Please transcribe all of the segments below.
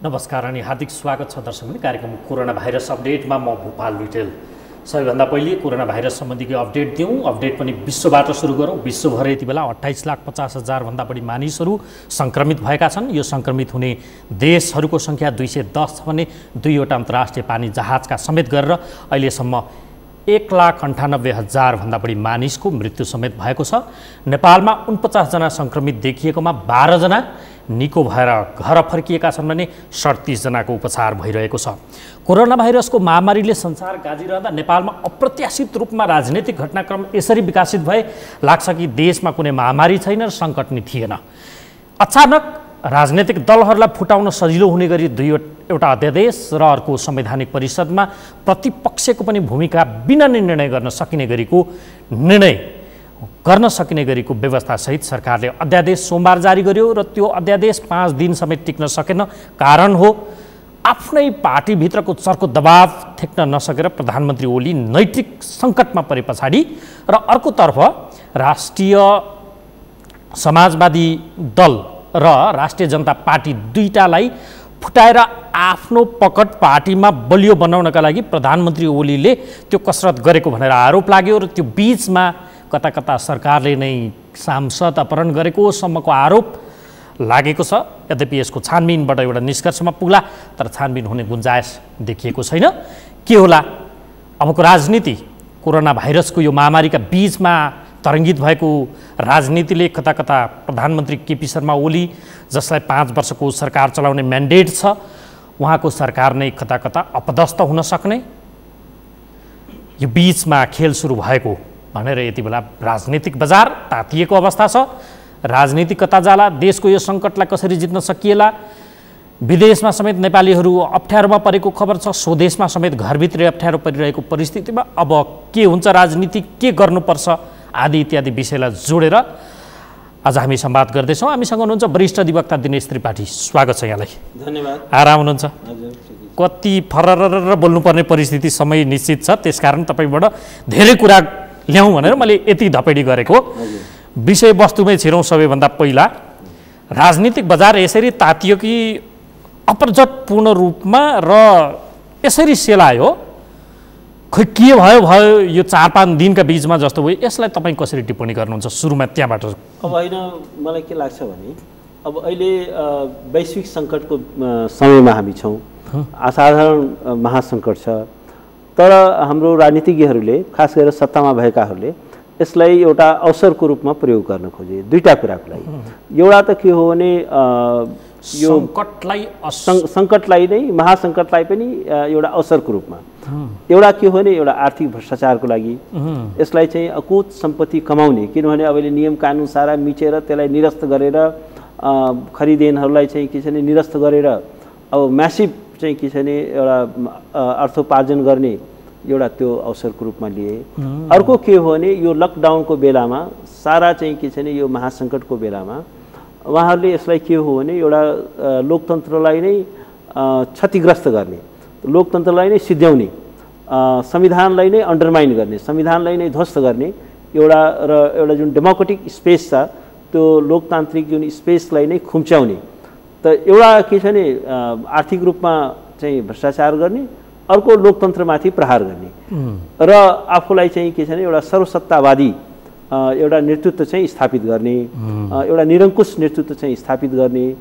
नमस्कार अनि हार्दिक स्वागत छ दर्शकहरू कार्यक्रम कोरोना भाइरस अपडेटमा म भूपाल लुटेल। सबैभन्दा पहिले कोरोना भाइरस सम्बन्धीको अपडेट दिउँ। अपडेट पनि विश्वबाट सुरु गरौँ। विश्वभर यति बेला 28,50,000 भन्दा बढी मानिसहरू सङ्क्रमित भएका छन्। यो सङ्क्रमित हुने देशहरूको सङ्ख्या 210 छ भने 2वटा अन्तर्राष्ट्रिय पानी जहाजका समेत गरेर अहिलेसम्म 1,98,000 भन्दा बढी मानिसको मृत्यु समेत भएको छ। नेपालमा 49 जना सङ्क्रमित देखिएकोमा 12 जना निको भएर घर फर्किएका छन् भने 37 जनाको उपचार भइरहेको छ। कोरोना भाइरसको महामारीले संसार गाजिरहँदा नेपालमा अप्रत्याशित रूपमा राजनीतिक घटनाक्रम यसरी विकसित भए लाग्छ कि देशमा कुनै महामारी छैन र सङ्कट नै थिएन। अचानक राजनीतिक दलहरूलाई फुटाउन सजिलो हुने गरी एउटा अध्यादेश र अर्को संवैधानिक परिषदमा प्रतिपक्षको पनि भूमिका बिना निर्णय गर्न सकिने गरीको व्यवस्थासहित सरकारले अध्यादेश सोमबार जारी गर्यो र त्यो अध्यादेश 5 दिन समेत टिक्न सकेन। कारण हो आफ्नै पार्टीभित्रको चर्को दबाव थेक्न नसकेर प्रधानमन्त्री ओली नैतिक सङ्कटमा परे पछाडि र अर्कोतर्फ राष्ट्रिय समाजवादी दल र राष्ट्रिय जनता पार्टी दुईटालाई फुटाएर आफ्नो पकड पार्टीमा बलियो बनाउनका लागि प्रधानमन्त्री ओलीले त्यो कसरत गरेको भनेर आरोप लाग्यो र त्यो बीचमा कता कता सरकारले नै सांसद अपहरण गरेको सम्मको आरोप लागेको छ। यद्यपि यसको छानबिनबाट एउटा निष्कर्षमा पुग्ला, तर छानबिन हुने गुन्जायस देखिएको छैन। के होला अबको राजनीति? कोरोना भाइरसको यो महामारीका बीचमा तरङ्गित भएको राजनीतिले कता कता प्रधानमन्त्री केपी शर्मा ओली जसलाई 5 वर्षको सरकार चलाउने म्यान्डेट छ, उहाँको सरकार नै कता कता अपदस्थ हुन सक्ने, यो बीचमा खेल सुरु भएको भनेर यति बेला राजनीतिक बजार तातिएको अवस्था छ। राजनीति कता जाला, देशको यो सङ्कटलाई कसरी जित्न सकिएला, विदेशमा समेत नेपालीहरू अप्ठ्यारोमा परेको खबर छ, स्वदेशमा समेत घरभित्रै अप्ठ्यारो परिरहेको परिस्थितिमा अब के हुन्छ, राजनीति के गर्नुपर्छ आदि इत्यादि विषयलाई जोडेर आज हामी संवाद गर्दैछौँ। हामीसँग हुनुहुन्छ वरिष्ठ अधिवक्ता दिनेश त्रिपाठी। स्वागत छ यहाँलाई। धन्यवाद। आराम हुनुहुन्छ? कति फरर बोल्नुपर्ने परिस्थिति समय निश्चित छ, त्यसकारण तपाईँबाट धेरै कुरा ल्याउँ भनेर मैले यति धपेडी गरेको। विषयवस्तुमै छिरौँ। सबैभन्दा पहिला राजनीतिक बजार यसरी तातियो कि अप्रजटपूर्ण रूपमा र यसरी सेलायो, खै के भयो यो 4-5 दिनका बीचमा जस्तो भयो, यसलाई तपाईँ कसरी टिप्पणी गर्नुहुन्छ? सुरुमा त्यहाँबाट। अब होइन, मलाई के लाग्छ भने अब अहिले वैश्विक सङ्कटको समयमा हामी छौँ। असाधारण महासङ्कट छ, तर हाम्रो राजनीतिज्ञहरूले खास गरेर सत्तामा भएकाहरूले यसलाई एउटा अवसरको रूपमा प्रयोग गर्न खोजे। दुईटा कुराको लागि। एउटा त के हो भने यो सङ्कटलाई नै, महासङ्कटलाई पनि एउटा अवसरको रूपमा, एउटा के हो भने एउटा आर्थिक भ्रष्टाचारको लागि यसलाई चाहिँ अकुत सम्पत्ति कमाउने, किनभने अब नियम कानुन सारा मिचेर त्यसलाई निरस्त गरेर खरिदेनहरूलाई चाहिँ के छ भने निरस्त गरेर अब म्यासिभ चाहिँ के छ भने एउटा अर्थोपार्जन गर्ने एउटा त्यो अवसरको रूपमा लिए। अर्को के हो भने यो लकडाउनको बेलामा सारा चाहिँ के छ भने यो महासङ्कटको बेलामा उहाँहरूले यसलाई के हो भने एउटा लोकतन्त्रलाई नै क्षतिग्रस्त गर्ने, लोकतन्त्रलाई नै सिद्ध्याउने, संविधानलाई नै अन्डरमाइन गर्ने, संविधानलाई नै ध्वस्त गर्ने एउटा जुन डेमोक्रेटिक स्पेस छ त्यो लोकतान्त्रिक जुन स्पेसलाई नै खुम्च्याउने। त एउटा के छ भने आर्थिक रूपमा चाहिँ भ्रष्टाचार गर्ने, अर्को लोकतन्त्रमाथि प्रहार गर्ने र आफूलाई चाहिँ के छ भने एउटा सर्वसत्तावादी एउटा नेतृत्व चाहिँ स्थापित गर्ने, एउटा निरङ्कुश नेतृत्व चाहिँ स्थापित गर्ने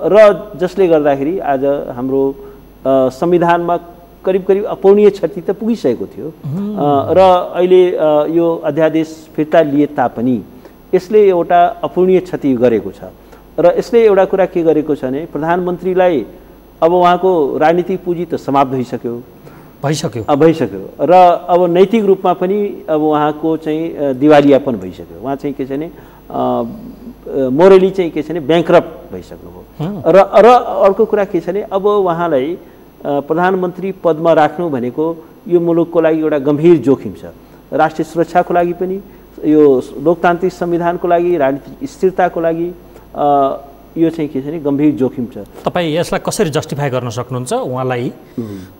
र जसले गर्दाखेरि आज हाम्रो संविधानमा करिब अपूर्णीय क्षति त पुगिसकेको थियो र अहिले यो अध्यादेश फिर्ता लिए तापनि यसले एउटा अपूर्णीय क्षति गरेको छ र यसले एउटा कुरा के गरेको छ भने प्रधानमन्त्रीलाई अब उहाँको राजनीतिक पुँजी त समाप्त भइसक्यो र अब नैतिक रूपमा पनि अब उहाँको चाहिँ दिवालियापन भइसक्यो। उहाँ चाहिँ के छ भने मोरली चाहिँ के छ भने ब्याङ्क्रप्ट भइसक्नुभयो र अर्को कुरा के छ भने अब उहाँलाई प्रधानमन्त्री पदमा राख्नु भनेको यो मुलुकको लागि एउटा गम्भीर जोखिम छ। राष्ट्रिय सुरक्षाको लागि पनि, यो लोकतान्त्रिक संविधानको लागि, राजनीतिक स्थिरताको लागि यो चाहिँ के छ भने गम्भीर जोखिम छ। तपाईँ यसलाई कसरी जस्टिफाई गर्न सक्नुहुन्छ उहाँलाई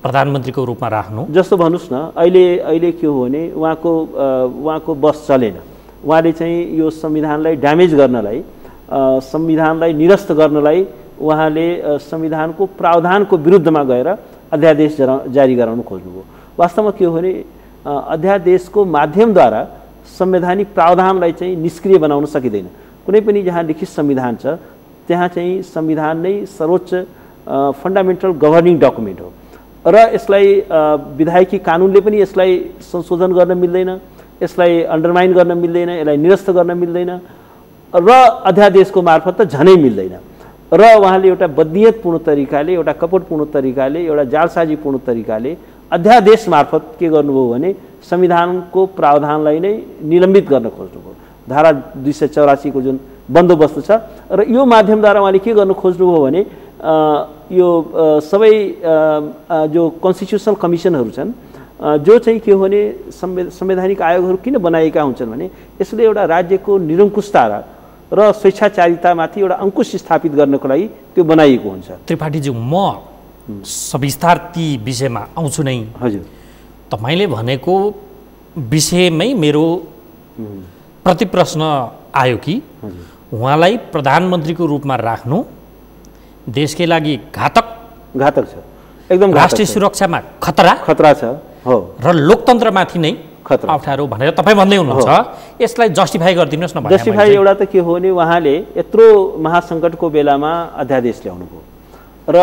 प्रधानमन्त्रीको रूपमा राख्नु? जस्तो भन्नुहोस् न, अहिले के हो भने उहाँको बस चलेन, उहाँले चाहिँ यो संविधानलाई ड्यामेज गर्नलाई, संविधानलाई निरस्त गर्नलाई उहाँले संविधानको प्रावधानको विरुद्धमा गएर अध्यादेश जारी गराउन खोज्नुभयो। वास्तवमा के हो भने अध्यादेशको माध्यमद्वारा संवैधानिक प्रावधानलाई चाहिँ निष्क्रिय बनाउन सकिँदैन। कुनै पनि जहाँ लिखित संविधान छ त्यहाँ चाहिँ संविधान नै सर्वोच्च फन्डामेन्टल गभर्निङ डकुमेन्ट हो र यसलाई विधायकी कानुनले पनि यसलाई संशोधन गर्न मिल्दैन, यसलाई अन्डरमाइन गर्न मिल्दैन, यसलाई निरस्त गर्न मिल्दैन र अध्यादेशको मार्फत त झनै मिल्दैन। र उहाँले एउटा बदनीयतपूर्ण तरिकाले, एउटा कपटपूर्ण तरिकाले, एउटा जालसाजीपूर्ण तरिकाले अध्यादेश मार्फत के गर्नुभयो भने संविधानको प्रावधानलाई नै निलम्बित गर्न खोज्नुभयो। धारा 284 को जुन बन्दोबस्त छ र यो माध्यमद्वारा उहाँले के गर्न खोज्नुभयो भने यो सबै जो कन्स्टिट्युसनल कमिसनहरू छन् जो चाहिँ के हो भने संवैधानिक आयोगहरू किन बनाएका हुन्छन् भने यसले एउटा राज्यको निरङ्कुशता र स्वेच्छाचारितामाथि एउटा अंकुश स्थापित गर्नको लागि त्यो बनाइएको हुन्छ। त्रिपाठीज्यू, म सविस्तार ती विषयमा आउँछु नै। हजुर, तपाईले भनेको विषयमै मेरो प्रतिप्रश्न आयो कि उहाँलाई प्रधानमन्त्रीको रूपमा राख्नु देशकै लागि घातक छ, एकदम राष्ट्रिय सुरक्षामा खतरा छ हो र लोकतन्त्रमाथि नै खतरा अप्ठ्यारो भनेर तपाईँ भन्दै हुनुहुन्छ। यसलाई जस्टिफाई गरिदिनुहोस् न। जस्टिफाई एउटा त के हो भने उहाँले यत्रो महासङ्कटको बेलामा अध्यादेश ल्याउनु भयो र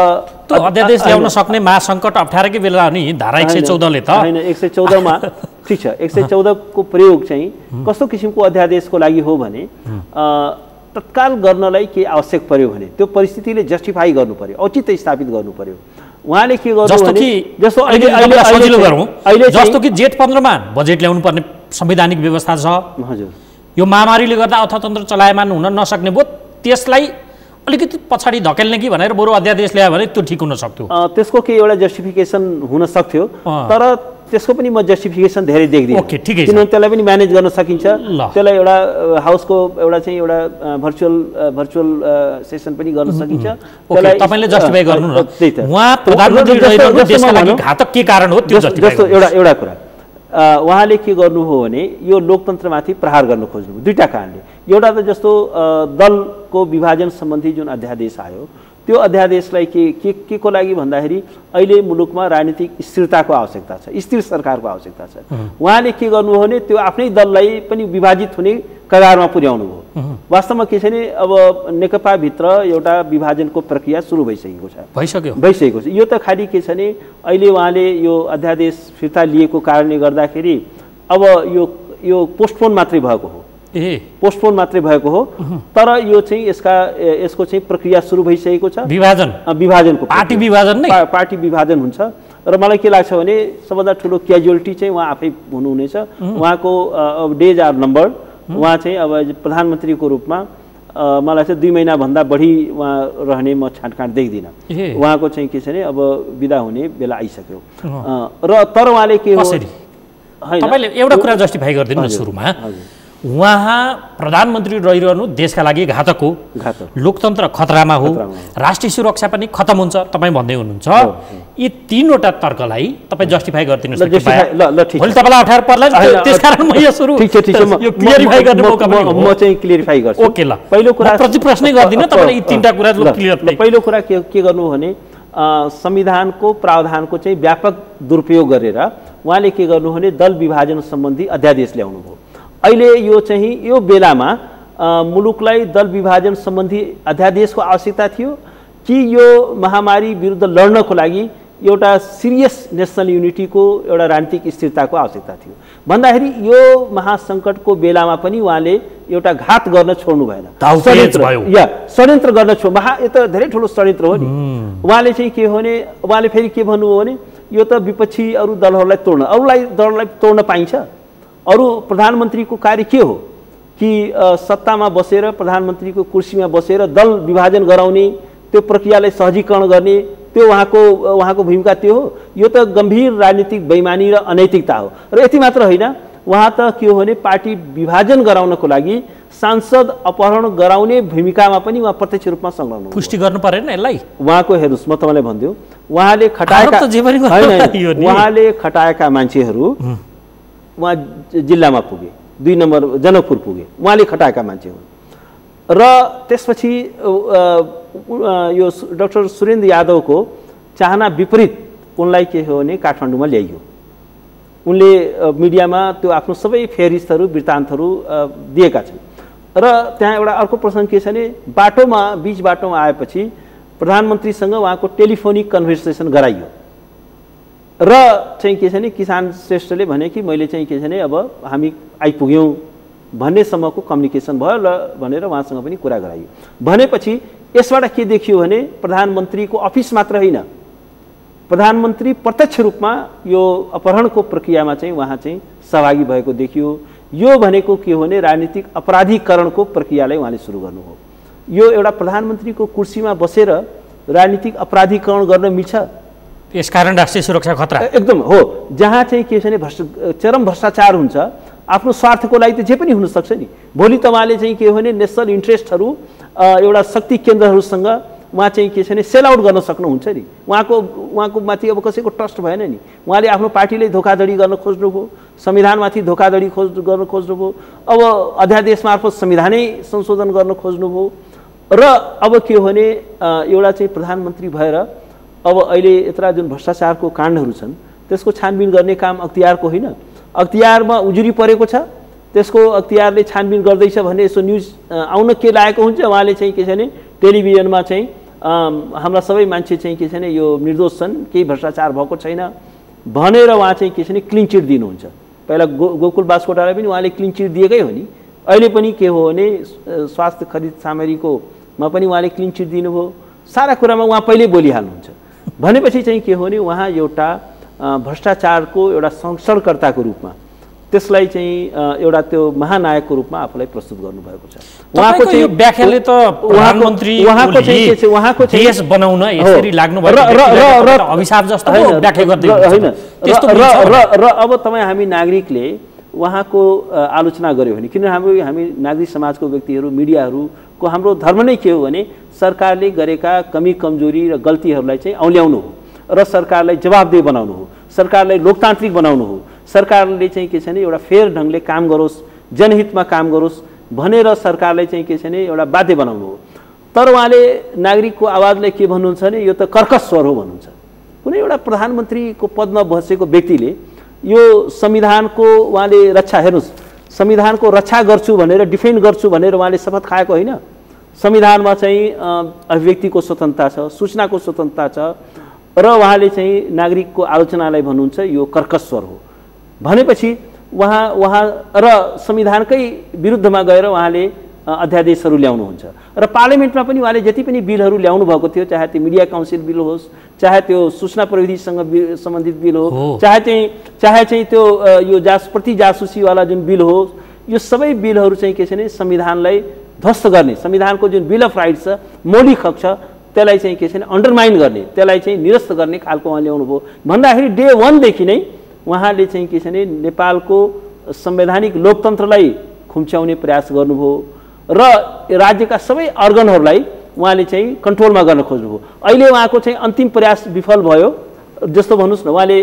त्यो अध्यादेश ल्याउन सक्ने महासङ्कट अप्ठ्यारोकै बेला नि धारा 114 ले त हैन 114 मा ठीक छ। 114 को प्रयोग चाहिँ कस्तो किसिमको अध्यादेशको लागि हो भने तत्काल गर्नलाई के आवश्यक पर्यो भने त्यो परिस्थितिले जस्टिफाई गर्नु पर्यो, औचित्य स्थापित गर्नु पर्यो। उहाँले के गर्नु भने जस्तो कि जेठ 15 मा बजेट ल्याउनु पर्ने संवैधानिक व्यवस्था छ। हजुर, यो महामारीले गर्दा अर्थतन्त्र चलायमान हुन नसक्ने भयो, त्यसलाई अलिकति पछाडि धकेल्ने कि भनेर बरु अध्यादेश ल्यायो भने त्यो ठिक हुन सक्थ्यो। त्यसको के एउटा जस्टिफिकेसन हुन सक्थ्यो, तर त्यसको पनि म जस्टिफिकेसन धेरै देख्दिनँ। ओके, ठिकै छ। किनभने त्यसलाई पनि म्यानेज गर्न सकिन्छ। त्यसलाई एउटा हाउसको एउटा चाहिँ एउटा भर्चुअल सेसन पनि गर्न सकिन्छ। त्यसलाई तपाईले जस्टिफाई गर्नु न। उहाँ प्रधानमन्त्री रहिरहनु देशका लागि घातक के कारण हो त्यो जस्टिफाई जस्तो एउटा कुरा उहाँले के गर्नुभयो भने यो लोकतन्त्रमाथि प्रहार गर्न खोज्नुभयो दुईटा कारणले। एउटा त जस्तो दलको विभाजन सम्बन्धी जुन अध्यादेश आयो त्यो अध्यादेशलाई के को लागि भन्दाखेरि अहिले मुलुकमा राजनीतिक स्थिरताको आवश्यकता छ, स्थिर सरकारको आवश्यकता छ। उहाँले के गर्नुभयो भने त्यो आफ्नै दललाई पनि विभाजित हुने कगारमा पुर्याउनु भयो। वास्तवमा के छ भने अब नेकपा भित्र एउटा विभाजनको प्रक्रिया सुरु भइसकेको छ। यो त खालि के छ भने अहिले उहाँले यो अध्यादेश फिर्ता लिएको कारणले गर्दाखेरि अब यो पोस्टपोन मात्रै भएको हो, पोस्टपोन मात्रै भएको हो। तर यो चाहिँ यसको चाहिँ प्रक्रिया सुरु भइसकेको छ। विभाजनको पार्टी विभाजन हुन्छ र मलाई के लाग्छ भने सबभन्दा ठुलो क्याजुअलिटी चाहिँ उहाँ आफै हुनुहुनेछ। उहाँको डेज आर नम्बर। उहाँ चाहिँ अब प्रधानमन्त्रीको रूपमा मलाई चाहिँ 2 महिनाभन्दा बढी उहाँ रहने म छाँटकाँट देख्दिनँ। उहाँको चाहिँ के छ भने अब बिदा हुने बेला आइसक्यो र तर उहाँले के हो तपाईले एउटा कुरा जस्टिफाई गरिदिनु न सुरुमा। उहाँ प्रधानमन्त्री रहिरहनु देशका लागि घातक हो, लोकतन्त्र खतरामा हो, राष्ट्रिय सुरक्षा पनि खतम हुन्छ तपाईँ भन्दै हुनुहुन्छ। यी तीनवटा तर्कलाई तपाईँ जस्टिफाई गरिदिनुहोस्। भोलि तपाईँलाई अप्ठ्यारो पर्ला त्यसकारण म यो सुरु यो क्लियरिफाई गर्ने मौका पनि म चाहिँ क्लियरिफाई गर्छु। ओके ल, पहिलो कुरा प्रतिप्रश्नै गर्दिन तपाईलाई यी तीनटा कुरा क्लियर। पहिलो कुरा के गर्नु भने संविधानको प्रावधानको चाहिँ व्यापक दुरुपयोग गरेर उहाँले के गर्नु भने दल विभाजन सम्बन्धी अध्यादेश ल्याउनु भयो। अहिले यो चाहिँ यो बेलामा मुलुकलाई दल विभाजन सम्बन्धी अध्यादेशको आवश्यकता थियो कि यो महामारी विरुद्ध लड्नको लागि एउटा सिरियस नेसनल युनिटीको एउटा राजनीतिक स्थिरताको आवश्यकता थियो भन्दाखेरि यो महासङ्कटको बेलामा पनि उहाँले एउटा घात गर्न छोड्नु भएन। षड्यन्त्र गर्न यो त धेरै ठुलो षड्यन्त्र हो नि। उहाँले चाहिँ के हो भने उहाँले फेरि के भन्नुभयो भने यो त विपक्षी अरू दलहरूलाई तोड्न पाइन्छ। अरू प्रधानमन्त्रीको कार्य के हो कि सत्तामा बसेर प्रधानमन्त्रीको कुर्सीमा बसेर दल विभाजन गराउने, त्यो प्रक्रियालाई सहजीकरण गर्ने, त्यो उहाँको भूमिका त्यो हो। यो त गम्भीर राजनीतिक बेइमानी र अनैतिकता हो। र यति मात्र होइन, उहाँ त के हो भने पार्टी विभाजन गराउनको लागि सांसद अपहरण गराउने भूमिकामा पनि उहाँ प्रत्यक्ष रूपमा संलग्न। पुष्टि गर्नु परेन यसलाई? उहाँको हेर्नुहोस्, म तपाईँलाई भनिदिउँ, उहाँले खटाएका मान्छेहरू उहाँ जिल्लामा पुगे, 2 नम्बर जनकपुर पुगे, उहाँले खटाएका मान्छे हुन्। र त्यसपछि यो डाक्टर सुरेन्द्र यादवको चाहना विपरीत उनलाई के हो भने काठमाडौँमा ल्याइयो। उनले मिडियामा त्यो आफ्नो सबै फेरिस्तहरू वृत्तान्तहरू दिएका छन्। र त्यहाँ एउटा अर्को प्रसङ्ग के छ भने बीच बाटोमा आएपछि प्रधानमन्त्रीसँग उहाँको टेलिफोनिक कन्भर्सेसन गराइयो र चाहिँ के छ भने किसान श्रेष्ठले भने कि मैले चाहिँ के छ भने अब हामी आइपुग्यौँ भन्नेसम्मको कम्युनिकेसन भयो ल भनेर उहाँसँग पनि कुरा गराइयो। भनेपछि यसबाट के देखियो भने प्रधानमन्त्रीको अफिस मात्र होइन, प्रधानमन्त्री प्रत्यक्ष रूपमा यो अपहरणको प्रक्रियामा चाहिँ उहाँ चाहिँ सहभागी भएको देखियो। यो भनेको के हो भने राजनीतिक अपराधीकरणको प्रक्रियालाई उहाँले सुरु गर्नु हो। यो एउटा प्रधानमन्त्रीको कुर्सीमा बसेर राजनीतिक अपराधीकरण गर्न मिल्छ? यसकारण राष्ट्रिय सुरक्षा खतरा एकदम हो। जहाँ चाहिँ के छ भने चरम भ्रष्टाचार हुन्छ, आफ्नो स्वार्थको लागि त जे पनि हुनसक्छ नि। भोलि तपाईँले चाहिँ के हो भने नेसनल इन्ट्रेस्टहरू एउटा शक्ति केन्द्रहरूसँग उहाँ चाहिँ के छ भने सेल आउट गर्न सक्नुहुन्छ नि। उहाँको माथि अब कसैको ट्रस्ट भएन नि। उहाँले आफ्नो पार्टीले धोखाधडी गर्न खोज्नुभयो, संविधानमाथि धोखाधडी गर्न खोज्नुभयो, अब अध्यादेश मार्फत संविधानै संशोधन गर्न खोज्नुभयो। र अब के हो भने एउटा चाहिँ प्रधानमन्त्री भएर अब अहिले यत्र जुन भ्रष्टाचारको काण्डहरू छन् त्यसको छानबिन गर्ने काम अख्तियारको होइन, अख्तियारमा उजुरी परेको छ, त्यसको अख्तियारले छानबिन गर्दैछ भने यसो न्युज आउन के लागेको हुन्छ। उहाँले चाहिँ के छ भने टेलिभिजनमा चाहिँ हाम्रा सबै मान्छे चाहिँ के छ भने यो निर्दोष छन्, केही भ्रष्टाचार भएको छैन भनेर उहाँ चाहिँ के छ भने क्लिन चिट दिनुहुन्छ। पहिला गोकुल बास्कोटालाई पनि उहाँले क्लिन चिट दिएकै हो नि। अहिले पनि के हो भने स्वास्थ्य खरिद सामग्रीकोमा पनि उहाँले क्लिन चिट दिनुभयो। सारा कुरामा उहाँ पहिल्यै बोलिहाल्नुहुन्छ। भनेपछि चाहिँ के हो भने उहाँ एउटा भ्रष्टाचारको एउटा संरक्षणकर्ताको रूपमा त्यसलाई चाहिँ एउटा त्यो महानायकको रूपमा आफूलाई प्रस्तुत गर्नुभएको छ। उहाँको चाहिँ व्याख्याले त प्रधानमन्त्री उहाँको देश बनाउन यसरी लाग्नु भएको अभिशाप जस्तो व्याख्या गर्दै होइन। र अब तपाईँ हामी नागरिकले उहाँको आलोचना गर्यो भने, किन हामी नागरिक समाजको व्यक्तिहरू मिडियाहरूको हाम्रो धर्म नै के हो भने सरकारले गरेका कमी कमजोरी र गल्तीहरूलाई चाहिँ औल्याउनु हो र सरकारलाई जवाबदेह बनाउनु हो, सरकारलाई लोकतान्त्रिक बनाउनु हो, सरकारले चाहिँ के छ भने एउटा फेयर ढङ्गले काम गरोस्, जनहितमा काम गरोस् भनेर सरकारलाई चाहिँ के छ भने एउटा बाध्य बनाउनु हो। तर उहाँले नागरिकको आवाजलाई के भन्नुहुन्छ भने यो त कर्कश स्वर हो भन्नुहुन्छ। कुनै एउटा प्रधानमन्त्रीको पदमा बसेको व्यक्तिले यो संविधानको उहाँले रक्षा, हेर्नुहोस्, संविधानको रक्षा गर्छु भनेर डिफेन्ड गर्छु भनेर उहाँले शपथ खाएको होइन। संविधानमा चाहिँ अभिव्यक्तिको स्वतन्त्रता छ, सूचनाको स्वतन्त्रता छ र उहाँले चाहिँ नागरिकको आलोचनालाई भन्नुहुन्छ यो कर्कश स्वर हो भनेपछि उहाँ र संविधानकै विरुद्धमा गएर उहाँले अध्यादेशहरू ल्याउनुहुन्छ। र पार्लियामेन्टमा पनि उहाँले जति पनि बिलहरू ल्याउनु भएको थियो, चाहे त्यो मिडिया काउन्सिल बिल होस्, चाहे त्यो सूचना प्रविधिसँग सम्बन्धित बिल हो, चाहे चाहिँ त्यो यो प्रति जासुसीवाला जुन बिल हो, यो सबै बिलहरू चाहिँ के छ भने संविधानलाई ध्वस्त गर्ने, संविधानको जुन बिल अफ राइट्स छ, मौलिक हक छ, त्यसलाई चाहिँ के छ भने अन्डरमाइन गर्ने, त्यसलाई चाहिँ निरस्त गर्ने खालको उहाँ ल्याउनु भयो। भन्दाखेरि डे 1 देखि नै उहाँले चाहिँ के छ भने नेपालको संवैधानिक लोकतन्त्रलाई खुम्च्याउने प्रयास गर्नुभयो र राज्यका सबै अर्गनहरूलाई उहाँले चाहिँ कन्ट्रोलमा गर्न खोज्नुभयो। अहिले उहाँको चाहिँ अन्तिम प्रयास विफल भयो जस्तो भन्नुहोस् न। उहाँले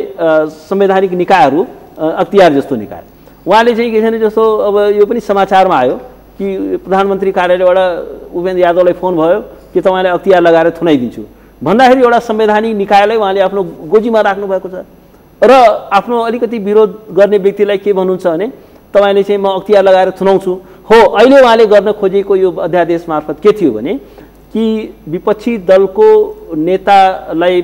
संवैधानिक निकायहरू अख्तियार जस्तो निकाय उहाँले चाहिँ के छ भने जस्तो अब यो पनि समाचारमा आयो कि प्रधानमन्त्री कार्यालयबाट उपेन्द्र यादवलाई फोन भयो कि तपाईँले अख्तियार लगाएर थुनाइदिन्छु भन्दाखेरि एउटा संवैधानिक निकायलाई उहाँले आफ्नो गोजीमा राख्नु भएको छ र आफ्नो अलिकति विरोध गर्ने व्यक्तिलाई के भन्नुहुन्छ भने तपाईँले चाहिँ म अख्तियार लगाएर थुनाउँछु हो। अहिले उहाँले गर्न खोजेको यो अध्यादेश मार्फत के थियो भने कि विपक्षी दलको नेतालाई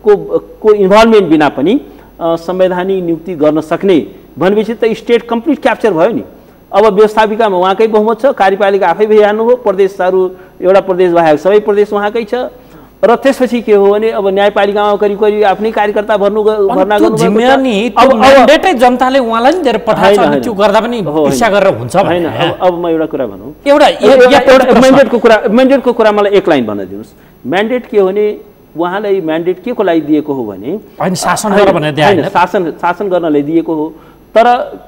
को इन्भल्भमेन्ट बिना पनि संवैधानिक नियुक्ति गर्न सक्ने भनेपछि त स्टेट कम्प्लिट क्याप्चर भयो नि। अब व्यवस्थापिकामा उहाँकै बहुमत छ, कार्यपालिका आफै भइहाल्नुभयो, प्रदेशहरू एउटा प्रदेश बाहेक सबै प्रदेश उहाँकै छ र त्यसपछि के हो भने अब न्यायपालिकामा करिब करिब आफ्नै कार्यकर्ता भर्ना गर्नु जनताले उहाँलाई नि दिएर पठाएको छ, त्यो गर्दा पनि इच्छा गरेर हुन्छ हैन। अब म एउटा कुरा भनौँ, म्यान्डेटको कुरा मलाई एक लाइन भन्न दिनुहोस्। म्यान्डेट के हो भने उहाँलाई म्यान्डेट के को लागि दिएको हो भने शासन गर्नलाई दिएको हो, तर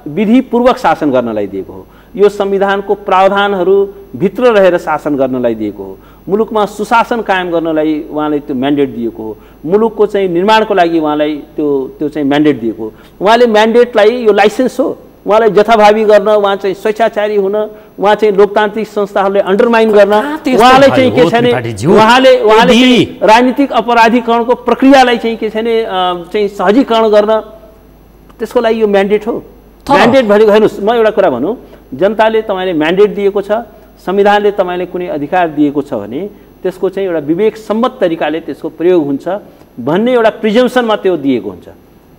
विधिपूर्वक शासन गर्नलाई दिएको हो। यो संविधानको प्रावधानहरू भित्र रहेर शासन गर्नलाई दिएको हो। मुलुकमा सुशासन कायम गर्नलाई उहाँलाई त्यो म्यान्डेट दिएको हो। मुलुकको चाहिँ निर्माणको लागि उहाँलाई त्यो चाहिँ म्यान्डेट दिएको हो। उहाँले म्यान्डेटलाई यो लाइसेन्स हो, उहाँलाई जथाभावी गर्न, उहाँ चाहिँ स्वेच्छाचारी हुन, उहाँ चाहिँ लोकतान्त्रिक संस्थाहरूले अन्डरमाइन गर्न उहाँले चाहिँ के छ भने उहाँले राजनीतिक अपराधीकरणको प्रक्रियालाई चाहिँ के छ भने चाहिँ सहजीकरण गर्न त्यसको लागि यो म्यान्डेट हो। म्यान्डेट भनेको हेर्नुहोस्, म एउटा कुरा भनौँ, जनताले तपाईँले म्यान्डेट दिएको छ, संविधानले तपाईँले कुनै अधिकार दिएको छ भने त्यसको चाहिँ एउटा विवेकसम्मत तरिकाले त्यसको प्रयोग हुन्छ भन्ने एउटा प्रिजम्सनमा त्यो दिएको हुन्छ।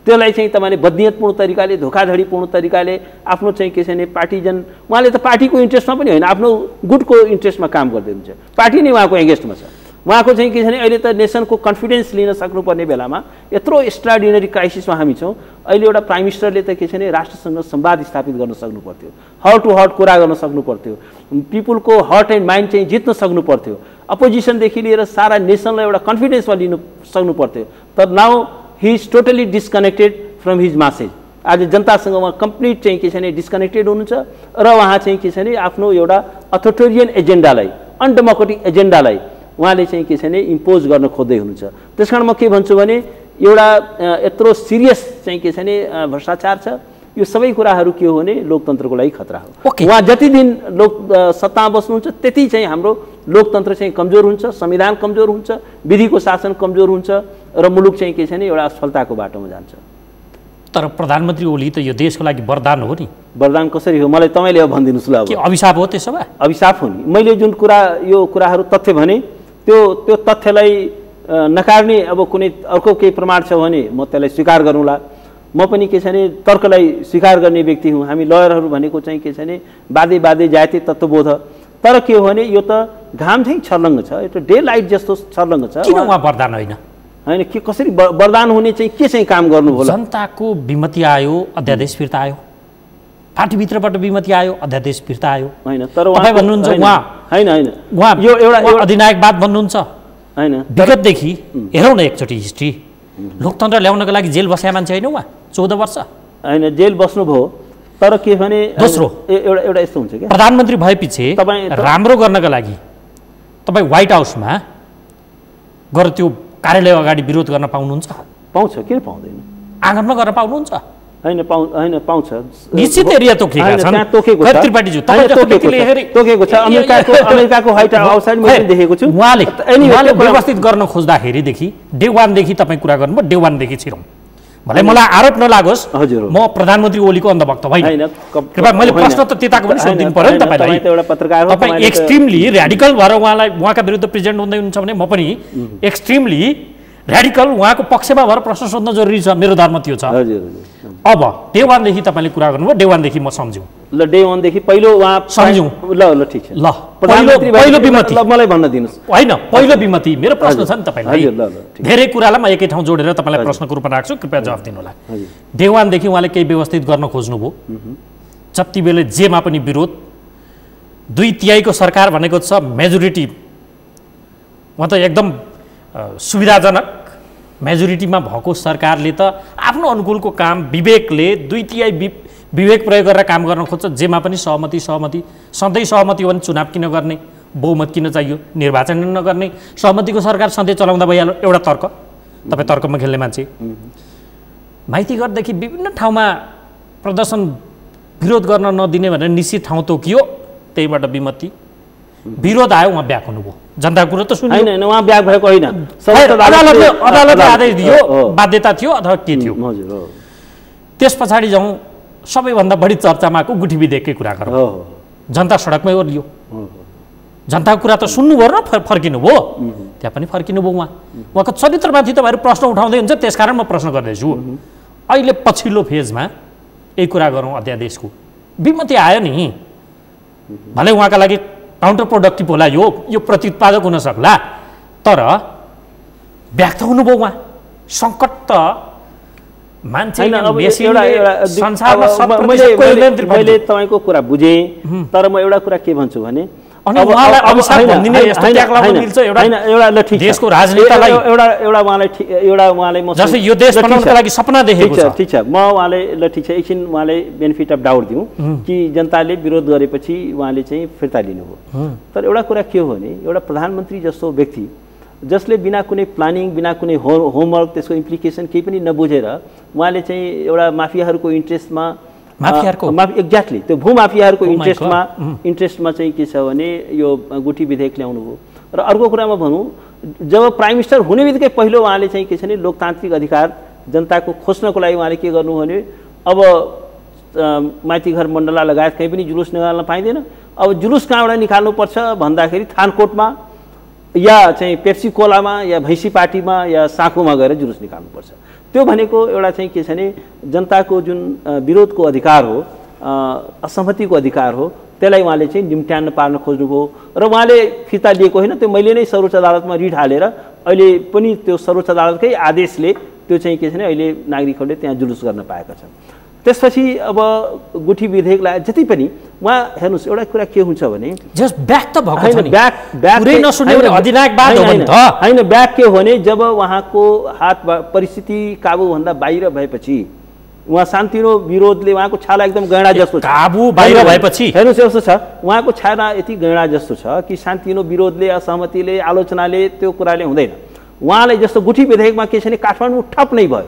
त्यसलाई चाहिँ तपाईँले बदनीयतपूर्ण तरिकाले, धोखाधडीपूर्ण तरिकाले आफ्नो चाहिँ के छ भने पार्टीजन, उहाँले त पार्टीको इन्ट्रेस्टमा पनि होइन, आफ्नो गुटको इन्ट्रेस्टमा काम गर्दै हुन्छ। पार्टी नै उहाँको एगेन्स्टमा छ। उहाँको चाहिँ के छ भने अहिले त नेसनको कन्फिडेन्स लिन सक्नुपर्ने बेलामा यत्रो एक्स्ट्राअर्डिनरी क्राइसिसमा हामी छौँ। अहिले एउटा प्राइम मिनिस्टरले त के छ भने राष्ट्रसँग संवाद स्थापित गर्न सक्नु पर्थ्यो, हार्ट टु हार्ट कुरा गर्न सक्नु पर्थ्यो, पिपुलको हार्ट एन्ड माइन्ड चाहिँ जित्न सक्नु पर्थ्यो, अपोजिसनदेखि लिएर सारा नेसनलाई एउटा कन्फिडेन्समा लिनु सक्नु पर्थ्यो। तर now he is totally disconnected from his masses. आज जनतासँग उहाँ कम्प्लिट चाहिँ के छ भने डिस्कनेक्टेड हुनुहुन्छ र उहाँ चाहिँ के छ भने आफ्नो एउटा अथोरिटेरियन एजेन्डालाई, अनडेमोक्रेटिक एजेन्डालाई उहाँले चाहिँ के छ भने इम्पोज गर्न खोज्दै हुनुहुन्छ। त्यस कारण म के भन्छु भने एउटा यत्रो सिरियस चाहिँ के छ भने भ्रष्टाचार छ। यो सबै कुराहरू के हो भने लोकतन्त्रको लागि खतरा हो। उहाँ जति दिन सत्तामा बस्नुहुन्छ त्यति चाहिँ हाम्रो लोकतन्त्र चाहिँ कमजोर हुन्छ, संविधान कमजोर हुन्छ, विधिको शासन कमजोर हुन्छ र मुलुक चाहिँ के छ भने एउटा असफलताको बाटोमा जान्छ। तर प्रधानमन्त्री ओली त यो देशको लागि वरदान हो नि। वरदान कसरी हो मलाई तपाईँले अब भनिदिनुहोस् ल। के अभिशाप हो त्यसो भए? अभिशाप हो नि। मैले जुन यो कुराहरू तथ्य भने त्यो तथ्यलाई नकार्ने अब कुनै अर्को केही प्रमाण छ भने म त्यसलाई स्वीकार गरौँला। म पनि के छ भने तर्कलाई स्वीकार गर्ने व्यक्ति हुँ। हामी लयरहरू भनेको चाहिँ के छ भने बाधे जायते तत्त्वबोध। तर के हो भने यो त घाम चाहिँ छर्लङ्ग छ, यो त डे लाइट जस्तो छर्लङ्ग छ। किन उहाँ वरदान होइन? होइन के कसरी वरदान हुने चाहिँ के चाहिँ काम गर्नु होला? जनताको विमति आयो, अध्यादेश फिर्ता आयो, पार्टीभित्रबाट विमति आयो, अध्यादेश फिर्ता आयो। होइन तर तपाईँ भन्नुहुन्छ उहाँ उहाँ यो एउटा अधिनायकवाद भन्नुहुन्छ होइन। विगतदेखि हेरौँ न एकचोटि हिस्ट्री। लोकतन्त्र ल्याउनको लागि जेल बसेका मान्छे होइन उहाँ? 14 वर्ष होइन जेल बस्नुभयो। तर के भने दोस्रो एउटा यस्तो हुन्छ कि प्रधानमन्त्री भएपछि राम्रो गर्नका लागि तपाईँ व्हाइट हाउसमा गएर त्यो कार्यालय अगाडि विरोध गर्न पाउनुहुन्छ? पाउँछ, किन पाउँदैन? आँगनमा गर्न पाउनुहुन्छ? होइन पाउँछ। निश्चित एरिया तोकेका छन्। तोकेको छ अमेरिकाको व्हाइट हाउस मैले देखेको छु। उहाँले व्यवस्थित गर्न खोज्दाखेरिदेखि डे वानदेखि तपाईँ कुरा गर्नुभयो, डे वानदेखि छिरौँ। भलै मलाई आरोप नलागोस्, म प्रधानमन्त्री ओलीको अन्धभक्त होइन। कृपया मैले प्रश्न त त्यताको पनि सोधिदिनु पर्यो नि तपाईँलाई। तपाईँ एक्सट्रिमली ऱ्याडिकल भएर उहाँका विरुद्ध प्रेजेन्ट हुँदै हुनुहुन्छ भने म पनि एक्सट्रिमली ऱ्याडिकल उहाँको पक्षमा भएर प्रश्न सोध्न जरुरी छ। मेरो धर्म त्यो छ। अब डे वानदेखि तपाईँले कुरा गर्नुभयो, डे वानदेखि म सम्झौँ। ल डे वानदेखि पहिलो उहाँ सम्झौँ। ल ठिक छ। ल पहिलो विमति मलाई भन्न दिनुहोस्। होइन पहिलो विमति मेरो प्रश्न छ नि तपाईँलाई। धेरै कुरालाई म एकै ठाउँ जोडेर तपाईँलाई प्रश्नको रूपमा राख्छु, कृपया जवाफ दिनु होला। डे वानदेखि उहाँले केही व्यवस्थित गर्न खोज्नुभयो। जति बेला जेमा पनि विरोध, 2/3 सरकार भनेको छ मेजोरिटी, उहाँ त एकदम सुविधाजनक मेजोरिटीमा भएको सरकारले त आफ्नो अनुकूलको काम विवेकले 2/3 विवेक प्रयोग गरेर काम गर्न खोज्छ। जेमा पनि सहमति सधैँ सहमति हो भने चुनाव किन गर्ने, बहुमत किन चाहियो, निर्वाचन नगर्ने, सहमतिको सरकार सधैँ चलाउँदा भइहाल्यो। एउटा तर्क। तपाईँ तर्कमा खेल्ने मान्छे। माइतीघरदेखि विभिन्न ठाउँमा प्रदर्शन विरोध गर्न नदिने भनेर निश्चित ठाउँ तोकियो, त्यहीबाट विमति विरोध आयो, उहाँ ब्याक हुनुभयो। जनताको कुरो त सुन्नु होइन, उहाँ ब्याक भएको होइन। अदालतले आदेश दियो, बाध्यता थियो अथवा के थियो। त्यस पछाडि जाउँ, सबैभन्दा बढी चर्चामा आएको गुठी विधेयककै कुरा गरौँ। जनता सडकमै ओर्लियो। जनताको कुरा त सुन्नुभयो र फर्किनुभयो। त्यहाँ पनि फर्किनुभयो। उहाँको चरित्रमाथि तपाईँहरू प्रश्न उठाउँदै हुन्छ, त्यसकारण म प्रश्न गर्दैछु। अहिले पछिल्लो फेजमा यही कुरा गरौँ, अध्यादेशको विमति आयो नि। भले उहाँका लागि काउन्टर प्रोडक्टिभ होला, यो प्रतित्पादक हुन सक्ला, तर व्यक्त हुनुभयो उहाँ। सङ्कट त मान्छे मैले तपाईँको कुरा बुझेँ, तर म एउटा कुरा के भन्छु भने देशको राजनीतिलाई उहाँलाई जस्तै यो देश बनाउनको लागि सपना देखेको छ। ठिक छ, म उहाँले ल ठिक छ, एकछिन उहाँले बेनिफिट अफ डाउट दिउँ कि जनताले विरोध गरेपछि उहाँले चाहिँ फिर्ता लिनुभयो। तर एउटा कुरा के हो भने एउटा प्रधानमन्त्री जस्तो व्यक्ति जसले बिना कुनै प्लानिङ, बिना कुनै होमवर्क, त्यसको इम्प्लिकेसन केही पनि नबुझेर उहाँले चाहिँ एउटा माफियाहरूको इन्ट्रेस्टमा माफियाहरूको एक्ज्याक्टली त्यो भूमाफियाहरूको इन्ट्रेस्टमा चाहिँ के छ भने यो गुठी विधेयक ल्याउनु हो। र अर्को कुरामा भनौँ, जब प्राइम मिनिस्टर हुने बित्तिकै पहिलो उहाँले चाहिँ के छ भने लोकतान्त्रिक अधिकार जनताको खोज्नको लागि उहाँले के गर्नु भने अब माइतीघर मण्डला लगायत कहीँ पनि जुलुस निकाल्न पाइँदैन। अब जुलुस कहाँबाट निकाल्नुपर्छ भन्दाखेरि थानकोटमा या चाहिँ पेप्सी कोलामा या भैँसी पार्टीमा या साँखुमा गएर जुलुस निकाल्नुपर्छ। त्यो भनेको एउटा चाहिँ के छ भने जनताको जुन विरोधको अधिकार हो, असहमतिको अधिकार हो, त्यसलाई उहाँले चाहिँ निम्त्याउन पार्न खोज्नुभयो। र उहाँले फिर्ता लिएको होइन, त्यो मैले नै सर्वोच्च अदालतमा रिट हालेर अहिले पनि त्यो सर्वोच्च अदालतकै आदेशले त्यो चाहिँ के छ भने अहिले नागरिकहरूले त्यहाँ जुलुस गर्न पाएका छन्। त्यसपछि अब गुठी विधेयकलाई जति पनि उहाँ हेर्नुहोस्, एउटा कुरा के हुन्छ भने जस्ट ब्याक त भएको छ नि, पुरै नसुन्ने अधिनायकवाद हो नि त हैन। ब्याक के हो भने जब उहाँको हात परिस्थिति काबुभन्दा बाहिर भएपछि उहाँ सानोतिनो विरोधले उहाँको छाला एकदम गैँडा जस्तो छ। काबु बाहिर भएपछि हेर्नुहोस् यस्तो छ, उहाँको छाला यति गैँडा जस्तो छ कि सानोतिनो विरोधले, असहमतिले, आलोचनाले त्यो कुराले हुँदैन। उहाँलाई जस्तो गुठी विधेयकमा के छ भने काठमाडौँ ठप नै भयो।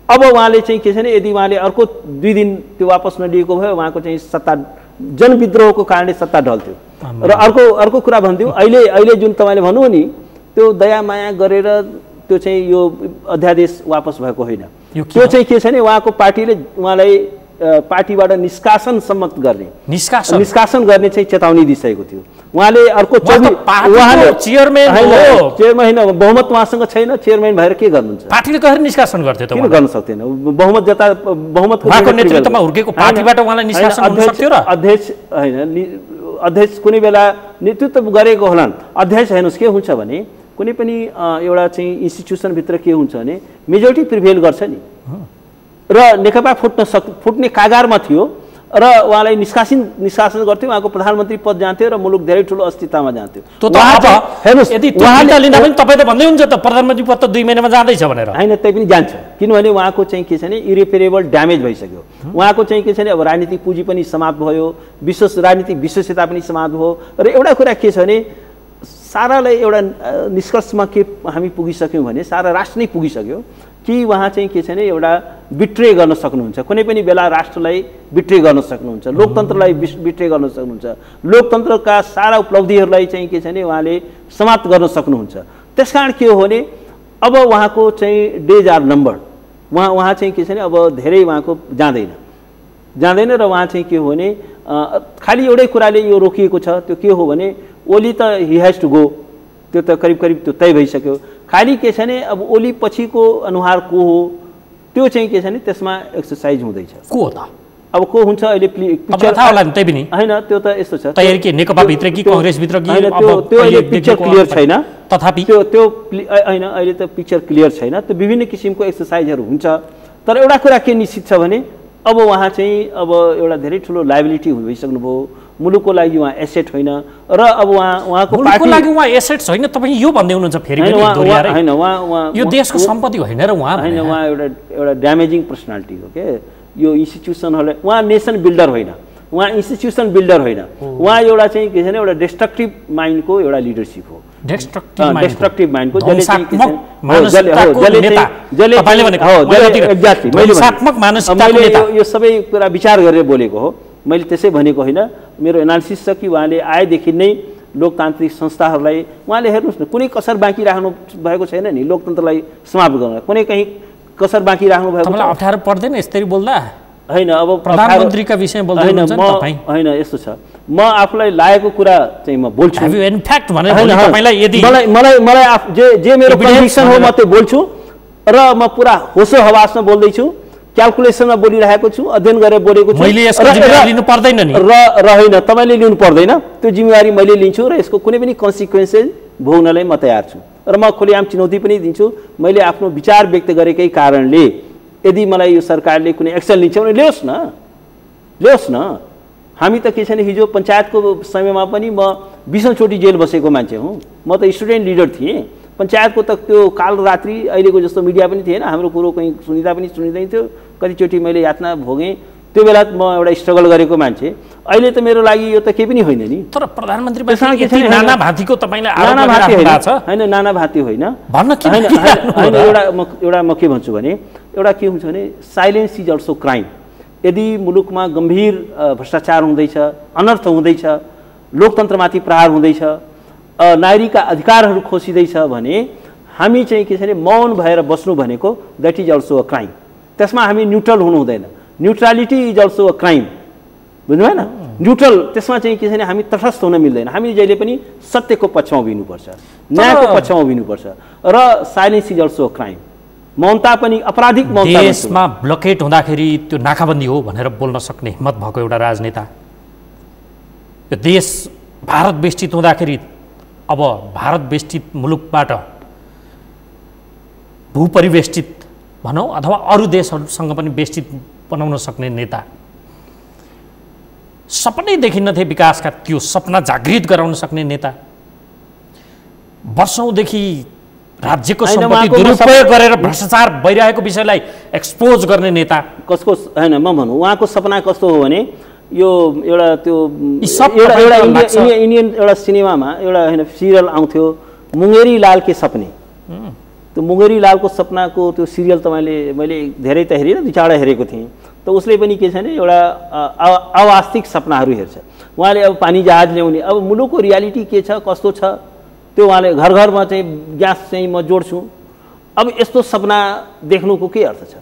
अब उहाँले चाहिँ के छ भने यदि उहाँले अर्को 2 दिन त्यो वापस नलिएको भए उहाँको चाहिँ सत्ता जनविद्रोहको कारणले सत्ता ढल्थ्यो। र अर्को कुरा भनिदिउँ, अहिले जुन तपाईँले भन्नुभयो नि त्यो दयामाया गरेर त्यो चाहिँ यो अध्यादेश वापस भएको होइन। त्यो चाहिँ के छ भने उहाँको पार्टीले उहाँलाई पार्टीबाट निष्कासनसम्म गर्ने निष्कासन गर्ने चाहिँ चेतावनी दिइसकेको थियो। उहाँले अर्को चेयरम्यान होइन, बहुमत उहाँसँग छैन, चेयरम्यान भएर के गर्नुहुन्छ? पार्टीले कसरी निष्कासन गर्थ्यो त? किन गर्न सक्दैन? बहुमत जता बहुमतको नेतृत्वमा हुर्केको पार्टीबाट उहाँलाई निष्कासन हुन सक्थ्यो र? अध्यक्ष होइन, अध्यक्ष कुनै बेला नेतृत्व गरेको होलान्। अध्यक्ष हेर्नुहोस् के हुन्छ भने कुनै पनि एउटा चाहिँ इन्स्टिट्युसनभित्र के हुन्छ भने मेजोरिटी प्रिभेल गर्छ नि, र नेकपा फुट्ने कागारमा थियो र उहाँलाई निष्कासन गर्थ्यो। उहाँको प्रधानमन्त्री पद जान्थ्यो र मुलुक धेरै ठुलो अस्थिरतामा जान्थ्यो। हेर्नुहोस्, यदि उहाँले लिँदा पनि तपाईँ त भन्दै हुन्छ त प्रधानमन्त्री पद त 2 महिनामा जाँदैछ भनेर। होइन, त्यही पनि जान्छ, किनभने उहाँको चाहिँ के छ भने इरिपेरेबल ड्यामेज भइसक्यो। उहाँको चाहिँ के छ भने अब राजनीतिक पुँजी पनि समाप्त भयो, राजनीतिक विश्वसनीयता पनि समाप्त भयो। र एउटा कुरा के छ भने सारालाई एउटा निष्कर्षमा के हामी पुगिसक्यौँ भने सारा राष्ट्र नै पुगिसक्यो कि उहाँ चाहिँ के छ भने एउटा बिट्रे गर्न सक्नुहुन्छ, कुनै पनि बेला राष्ट्रलाई बिट्रे गर्न सक्नुहुन्छ, लोकतन्त्रलाई बिट्रे गर्न सक्नुहुन्छ, लोकतन्त्रका सारा उपलब्धिहरूलाई चाहिँ के छ भने उहाँले समाप्त गर्न सक्नुहुन्छ। त्यसकारण के हो भने अब उहाँको चाहिँ डेज आर नम्बर। उहाँ चाहिँ के छ भने अब धेरै उहाँको जाँदैन र उहाँ चाहिँ के हो भने खालि एउटै कुराले यो रोकिएको छ। त्यो के हो भने ओली त हि हेज टु गो, त्यो त करिब त्यो तय भइसक्यो। खालि के छ भने अब ओली पछिको अनुहार को हो त्यो चाहिँ के छ भने त्यसमा एक्सर्साइज हुँदैछ। को हो त? अब को हुन्छ अहिले पिक्चर थाहा होला नि, त्यही पनि हैन। त्यो त यस्तो छ, तयारी के नेकपा भित्र कि कांग्रेस भित्र कि त्यो अहिले पिक्चर क्लियर छैन। तथापि त्यो हैन, अहिले त पिक्चर क्लियर छैन। त्यो विभिन्न किसिमको एक्सर्साइजहरू हुन्छ। तर एउटा कुरा के निश्चित छ भने अब उहाँ चाहिँ अब एउटा धेरै ठुलो लायबिलिटी भइसक्नुभयो। मुलुकको लागि उहाँ एसेट होइन र अब उहाँको पार्टीको लागि उहाँ एसेट छैन। तपाईँ यो भन्दै हुनुहुन्छ फेरि होइन, उहाँ यो देशको सम्पत्ति होइन र उहाँ होइन, उहाँ एउटा ड्यामेजिङ पर्सनालिटी हो के। यो इन्स्टिट्युसनहरूलाई उहाँ नेसन बिल्डर होइन, उहाँ इन्स्टिट्युसन बिल्डर होइन। उहाँ एउटा चाहिँ के छ भने एउटा डिस्ट्रक्टिभ माइन्डको एउटा लिडरसिप हो। डिस्ट्रक्टिभ माइन्डको यो सबै कुरा विचार गरेर बोलेको हो। मैले त्यसै भनेको होइन। मेरो एनालिसिस छ कि उहाँले आएदेखि नै लोकतान्त्रिक संस्थाहरूलाई उहाँले हेर्नुहोस् न कुनै कसर बाँकी राख्नु भएको छैन नि लोकतन्त्रलाई समाप्त गर्न। कुनै कहीँ कसर बाँकी राख्नु भएको अप्ठ्यारो पर्दैन यसरी बोल्दा? होइन, अब प्रधानमन्त्रीका विषयमा बोल्दा होइन, यस्तो छ, म आफूलाई लागेको कुरा चाहिँ म बोल्छु। मलाई जे मेरो कन्भिक्सन हो म त्यो बोल्छु र म पुरा होसो हवासमा बोल्दैछु, क्यालकुलेसनमा बोलिरहेको छु, अध्ययन गरेर बोलेको छु। मैले यसको जिम्मेवारी लिनु पर्दैन नि र होइन, तपाईँले लिनु पर्दैन। त्यो जिम्मेवारी मैले लिन्छु र यसको कुनै पनि कन्सिक्वेन्सेस भोग्नलाई म तयार छु र म खुलेआम चुनौती पनि दिन्छु। मैले आफ्नो विचार व्यक्त गरेकै कारणले यदि मलाई यो सरकारले कुनै एक्सन लिन्छ भने ल्याओस् न। हामी त के छ भने हिजो पञ्चायतको समयमा पनि म 20औं चोटि जेल बसेको मान्छे हुँ। म त स्टुडेन्ट लिडर थिएँ। पञ्चायतको त त्यो काल रात्रि अहिलेको जस्तो मिडिया पनि थिएन, हाम्रो कुरो कहीँ सुनिँदा पनि सुनिँदैन थियो। कतिचोटि मैले यातना भोगेँ। त्यो बेला म एउटा स्ट्रगल गरेको मान्छे। अहिले त मेरो लागि यो त केही पनि होइन नि। तर प्रधानमन्त्री नाना भातीको तपाईले नाना भाती होइन, नाना भाती होइन, एउटा म के भन्छु भने एउटा के हुन्छ भने साइलेन्स इज अल्सो क्राइम। यदि मुलुकमा गम्भीर भ्रष्टाचार हुँदैछ, अनर्थ हुँदैछ, लोकतन्त्रमाथि प्रहार हुँदैछ, नागरिकका अधिकारहरू खोसिँदैछ भने हामी चाहिँ के छ भने मौन भएर बस्नु भनेको that is also a crime. त्यसमा हामी न्युट्रल हुनु हुँदैन। Neutrality is also a crime, बुझ्नु भएन? न्युट्रल त्यसमा चाहिँ के छ भने हामी तटस्थ हुन मिल्दैन। हामी जहिले पनि सत्यको पक्षमा उभिनुपर्छ, न्यायको पक्षमा उभिनुपर्छ र silence is also a crime. मौनता पनि अपराधिक मौनता। देशमा ब्लकेट हुँदाखेरि त्यो नाकाबन्दी हो भनेर बोल्न सक्ने हिम्मत भएको एउटा राजनेता, यो देश भारत बेष्टित हुँदाखेरि अब भारत बेष्टित मुलुकबाट भूपरिवेष्टित भनौँ अथवा अरू देशहरूसँग पनि बेष्टित बनाउन सक्ने नेता, सपनै देखिन्नथे विकासका, त्यो सपना जागृत गराउन सक्ने नेता, वर्षौँदेखि राज्यको सम्पत्ति दुरुपयोग गरेर भ्रष्टाचार भइरहेको विषयलाई एक्सपोज गर्ने नेता। कसको होइन म भनौँ, उहाँको सपना कस्तो हो भने यो एउटा त्यो इन्डियन एउटा सिनेमामा एउटा होइन सिरियल आउँथ्यो मुङ्गेरी लाल के सपने। त्यो मुङ्गेरी लालको सपनाको त्यो सिरियल मैले धेरै त हेरिनँ, 2-4 हेरेको थिएँ। त उसले पनि के छ भने एउटा अवास्तविक सपनाहरू हेर्छ। उहाँले अब पानी जहाज ल्याउने, अब मुलुकको रियालिटी के छ कस्तो छ त्यो उहाँले घर घरमा चाहिँ ग्यास चाहिँ म जोड्छु। अब यस्तो सपना देख्नुको के अर्थ छ?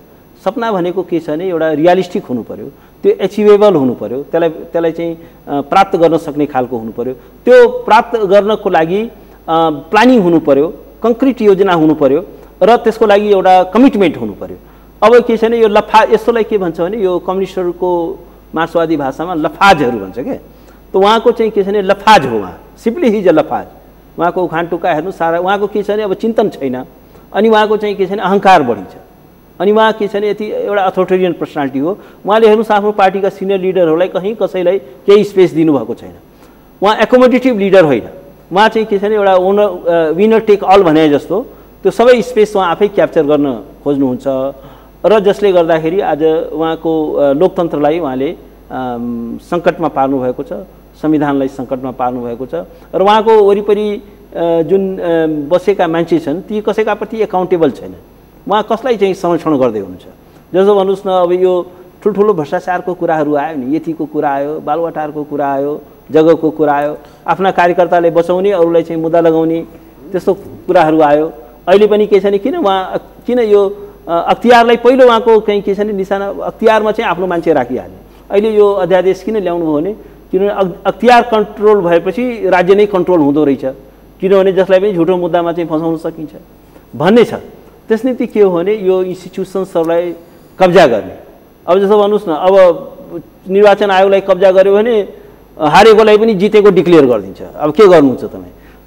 सपना भनेको के छ भने एउटा रियलिस्टिक हुनु पर्यो, त्यो एचिभेबल हुनु पर्यो, त्यसलाई चाहिँ प्राप्त गर्न सक्ने खालको हुनु पर्यो। त्यो प्राप्त गर्नको लागि प्लानिङ हुनु पर्यो, कङ्क्रिट योजना हुनु पर्यो र त्यसको लागि एउटा कमिटमेन्ट हुनु पर्यो। अब के छ भने यो यस्तोलाई के भन्छ भने यो कम्युनिस्टहरूको मार्क्सवादी भाषामा लफाजहरू भन्छ क्या। त उहाँको चाहिँ के छ भने लफाज हो, उहाँ सिम्पली हिज अ लफाज। उहाँको उखान टुक्का हेर्नु सारा उहाँको के छ भने अब चिन्तन छैन, अनि उहाँको चाहिँ के छ भने अहङ्कार बढिन्छ, अनि उहाँ के छ भने यति एउटा अथोरिटेरियन पर्सनालिटी हो। उहाँले हेर्नुहोस् आफ्नो पार्टीका सिनियर लिडरहरूलाई कहीँ कसैलाई केही स्पेस दिनुभएको छैन। उहाँ एकोमोडेटिभ लिडर होइन, उहाँ चाहिँ के छ भने एउटा विनर टेक अल भने जस्तो त्यो सबै स्पेस उहाँ आफै क्याप्चर गर्न खोज्नुहुन्छ र जसले गर्दाखेरि आज उहाँको लोकतन्त्रलाई उहाँले सङ्कटमा पार्नु भएको छ, संविधानलाई सङ्कटमा पार्नु भएको छ र उहाँको वरिपरि जुन बसेका मान्छे छन् ती कसैका प्रति एकाउन्टेबल छैन। उहाँ कसलाई चाहिँ संरक्षण गर्दै हुनुहुन्छ? जस्तो भन्नुहोस् न, अब यो ठुल्ठुलो भ्रष्टाचारको कुराहरू आयो नि, यतिको कुरा आयो, बालुवाटारको कुरा आयो, जग्गाको कुरा आयो, आफ्ना कार्यकर्ताले बचाउने अरूलाई चाहिँ मुद्दा लगाउने त्यस्तो कुराहरू आयो। अहिले पनि के छ भने किन यो अख्तियारलाई पहिलो उहाँको कहीँ के छ भने निशाना अख्तियारमा चाहिँ आफ्नो मान्छे राखिहाल्ने। अहिले यो अध्यादेश किन ल्याउनु हो भने किनभने अख्तियार कन्ट्रोल भएपछि राज्य नै कन्ट्रोल हुँदो रहेछ, किनभने जसलाई पनि झुटो मुद्दामा चाहिँ फसाउन सकिन्छ भन्ने छ। त्यस निम्ति के हो भने यो इन्स्टिट्युसन्सहरूलाई कब्जा गर्ने। अब जस्तो भन्नुहोस् न, अब निर्वाचन आयोगलाई कब्जा गर्यो भने हारेकोलाई पनि जितेको डिक्लेयर गरिदिन्छ। अब के गर्नुहुन्छ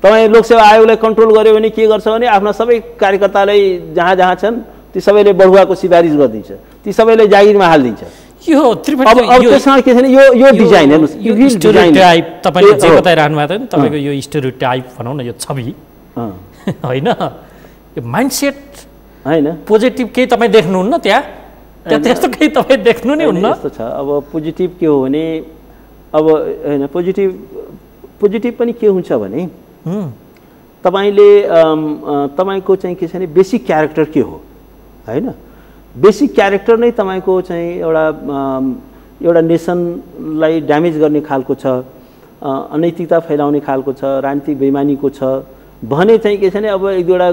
तपाईँ लोकसेवा आयोगलाई कन्ट्रोल गर्यो भने के गर्छ भने आफ्ना सबै कार्यकर्तालाई जहाँ जहाँ छन् ती सबैले बढुवाको सिफारिस गरिदिन्छ, ती सबैलाई जागिरमा हालिदिन्छ। यो त्यसमा के छ भने यो डिजाइन हेर्नुहोस्, यो स्टेरियोटाइप तपाईँले जे बताइरहनु भएको थियो नि, तपाईँको यो स्टेरियोटाइप भनौँ न, यो छवि होइन, यो माइन्डसेट होइन, पोजिटिभ केही तपाईँ देख्नुहुन्न त्यहाँ त्यस्तो केही तपाईँ देख्नु नै हुन्न। यस्तो छ अब पोजिटिभ के हो भने अब होइन पोजिटिभ पनि के हुन्छ भने तपाईँले तपाईँको चाहिँ के छ भने बेसिक क्यारेक्टर के हो होइन, बेसिक क्यारेक्टर नै तपाईँको चाहिँ एउटा नेसनलाई ड्यामेज गर्ने खालको छ, अनैतिकता फैलाउने खालको छ, राजनीतिक बेइमानीको छ भने चाहिँ के छ भने अब एक दुईवटा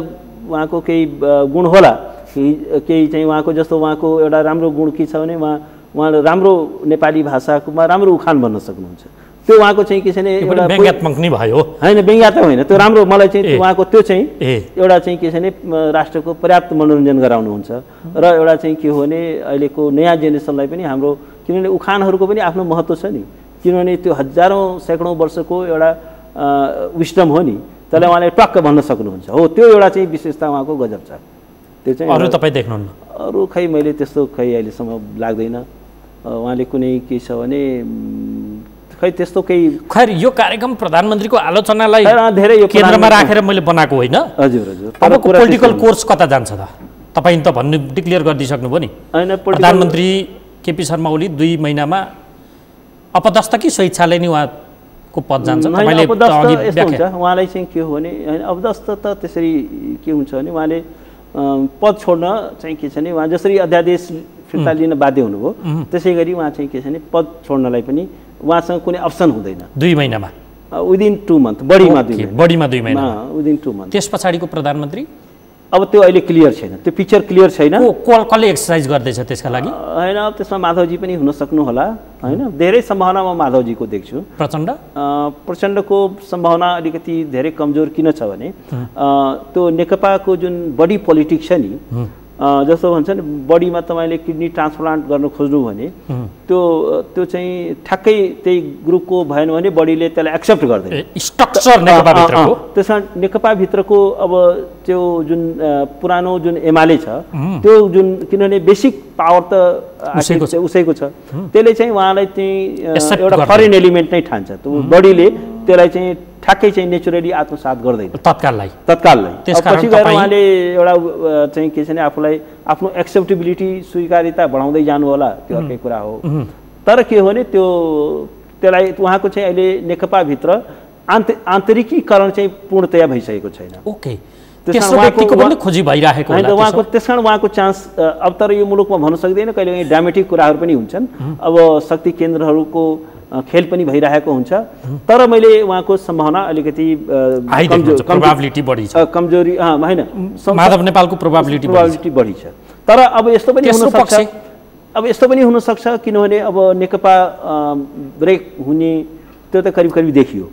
उहाँको केही गुण होला, केही चाहिँ उहाँको जस्तो उहाँको एउटा राम्रो गुण के छ भने उहाँले राम्रो नेपाली भाषामा राम्रो उखान भन्न सक्नुहुन्छ। त्यो उहाँको चाहिँ के छ भने एउटा व्यङ्ग्यात्मक नै भयो होइन, व्यङ्ग्यात्मक होइन, त्यो राम्रो मलाई चाहिँ उहाँको त्यो चाहिँ एउटा चाहिँ के छ भने राष्ट्रको पर्याप्त मनोरञ्जन गराउनुहुन्छ र एउटा चाहिँ के हो भने अहिलेको नयाँ जेनेरेसनलाई पनि हाम्रो किनभने उखानहरूको पनि आफ्नो महत्त्व छ नि, किनभने त्यो हजारौँ सैकडौँ वर्षको एउटा विस्डम हो नि, त्यसलाई उहाँले टक्क भन्न सक्नुहुन्छ। हो त्यो एउटा चाहिँ विशेषता उहाँको गजब छ। त्यो चाहिँ अरू तपाईँ देख्नुहुन्न? अरू खै मैले त्यस्तो अहिलेसम्म लाग्दैन। उहाँले कुनै के छ भने खै त्यस्तो केही खैर यो कार्यक्रम प्रधानमन्त्रीको आलोचनालाई धेरै केन्द्रमा राखेर मैले बनाएको होइन। हजुर हजुर, अबको पोलिटिकल कोर्स कता जान्छ त? तपाईँ त भन्नु डिक्लेयर गरिदिइसक्नुभयो नि, प्रधानमन्त्री केपी शर्मा ओली 2 महिनामा अपदस्थ कि स्वेच्छाले नै उहाँको पद जान्छ? तपाईँले उहाँलाई चाहिँ के हो भने होइन अपदस्थ त त्यसरी के हुन्छ भने उहाँले पद छोड्न चाहिँ के छ भने उहाँ जसरी अध्यादेश फिर्ता लिन बाध्य हुनुभयो। त्यसै गरी उहाँ चाहिँ के छ भने पद छोड्नलाई पनि उहाँसँग कुनै अप्सन हुँदैन 2 महिनामा, विदिन 2 मन्थ, बढीमा 2 महिना, विदिन 2 मन्थ। त्यस पछाडिको प्रधानमन्त्री अब त्यो अहिले क्लियर छैन, त्यो पिक्चर क्लियर छैन। कसले एक्सर्साइज गर्दैछ त्यसका लागि? होइन, अब त्यसमा माधवजी पनि हुन सक्नु होला होइन, धेरै सम्भावना म माधवजीको देख्छु। प्रचण्डको सम्भावना अलिकति धेरै कमजोर किन छ भने त्यो नेकपाको जुन बडी पोलिटिक्स छ नि, जस्तो भन्छ नि बडीमा तपाईँले किडनी ट्रान्सप्लान्ट गर्न खोज्नु भने त्यो चाहिँ ठ्याक्कै त्यही ग्रुपको भएन भने बडीले त्यसलाई एक्सेप्ट गर्दैन। स्ट्रक्चर नेकपाभित्रको, त्यसमा नेकपाभित्रको अब त्यो जुन पुरानो जुन एमाले छ त्यो जुन, किनभने बेसिक पावर त उसैको छ, त्यसले चाहिँ उहाँलाई चाहिँ एउटा फरेन एलिमेन्ट नै ठान्छ। त्यो बडीले त्यसलाई चाहिँ ठ्याक्कै चाहिँ नेचुरली आत्मसात गर्दैन तत्काललाई। पछि गएर उहाँले एउटा चाहिँ के छ भने आफूलाई आफ्नो एक्सेप्टेबिलिटी स्वीकार्यता बढाउँदै जानु होला, त्यो अर्कै कुरा हो। तर के हो भने त्यसलाई उहाँको चाहिँ अहिले नेकपाभित्र आन्तरिकीकरण चाहिँ पूर्णतया भइसकेको छैन। ओके, त्यसो व्यक्तिको पनि खोजी भइरहेको होला उहाँको, त्यसकारण उहाँको चान्स अब तर यो मुलुकमा भन्न सक्दैन, कहिलेकाहीँ ड्रामेटिक कुराहरू पनि हुन्छन्। अब शक्ति केन्द्रहरूको खेल पनि भइरहेको हुन्छ, तर मैले उहाँको सम्भावना अलिकति प्रोबेबिलिटी बढी छ, कमजोरी होइन, माधव नेपालको प्रोबेबिलिटी बढी छ। तर अब यस्तो पनि हुन सक्छ किनभने अब नेकपा ब्रेक हुने त्यो त करिब करिब देखियो।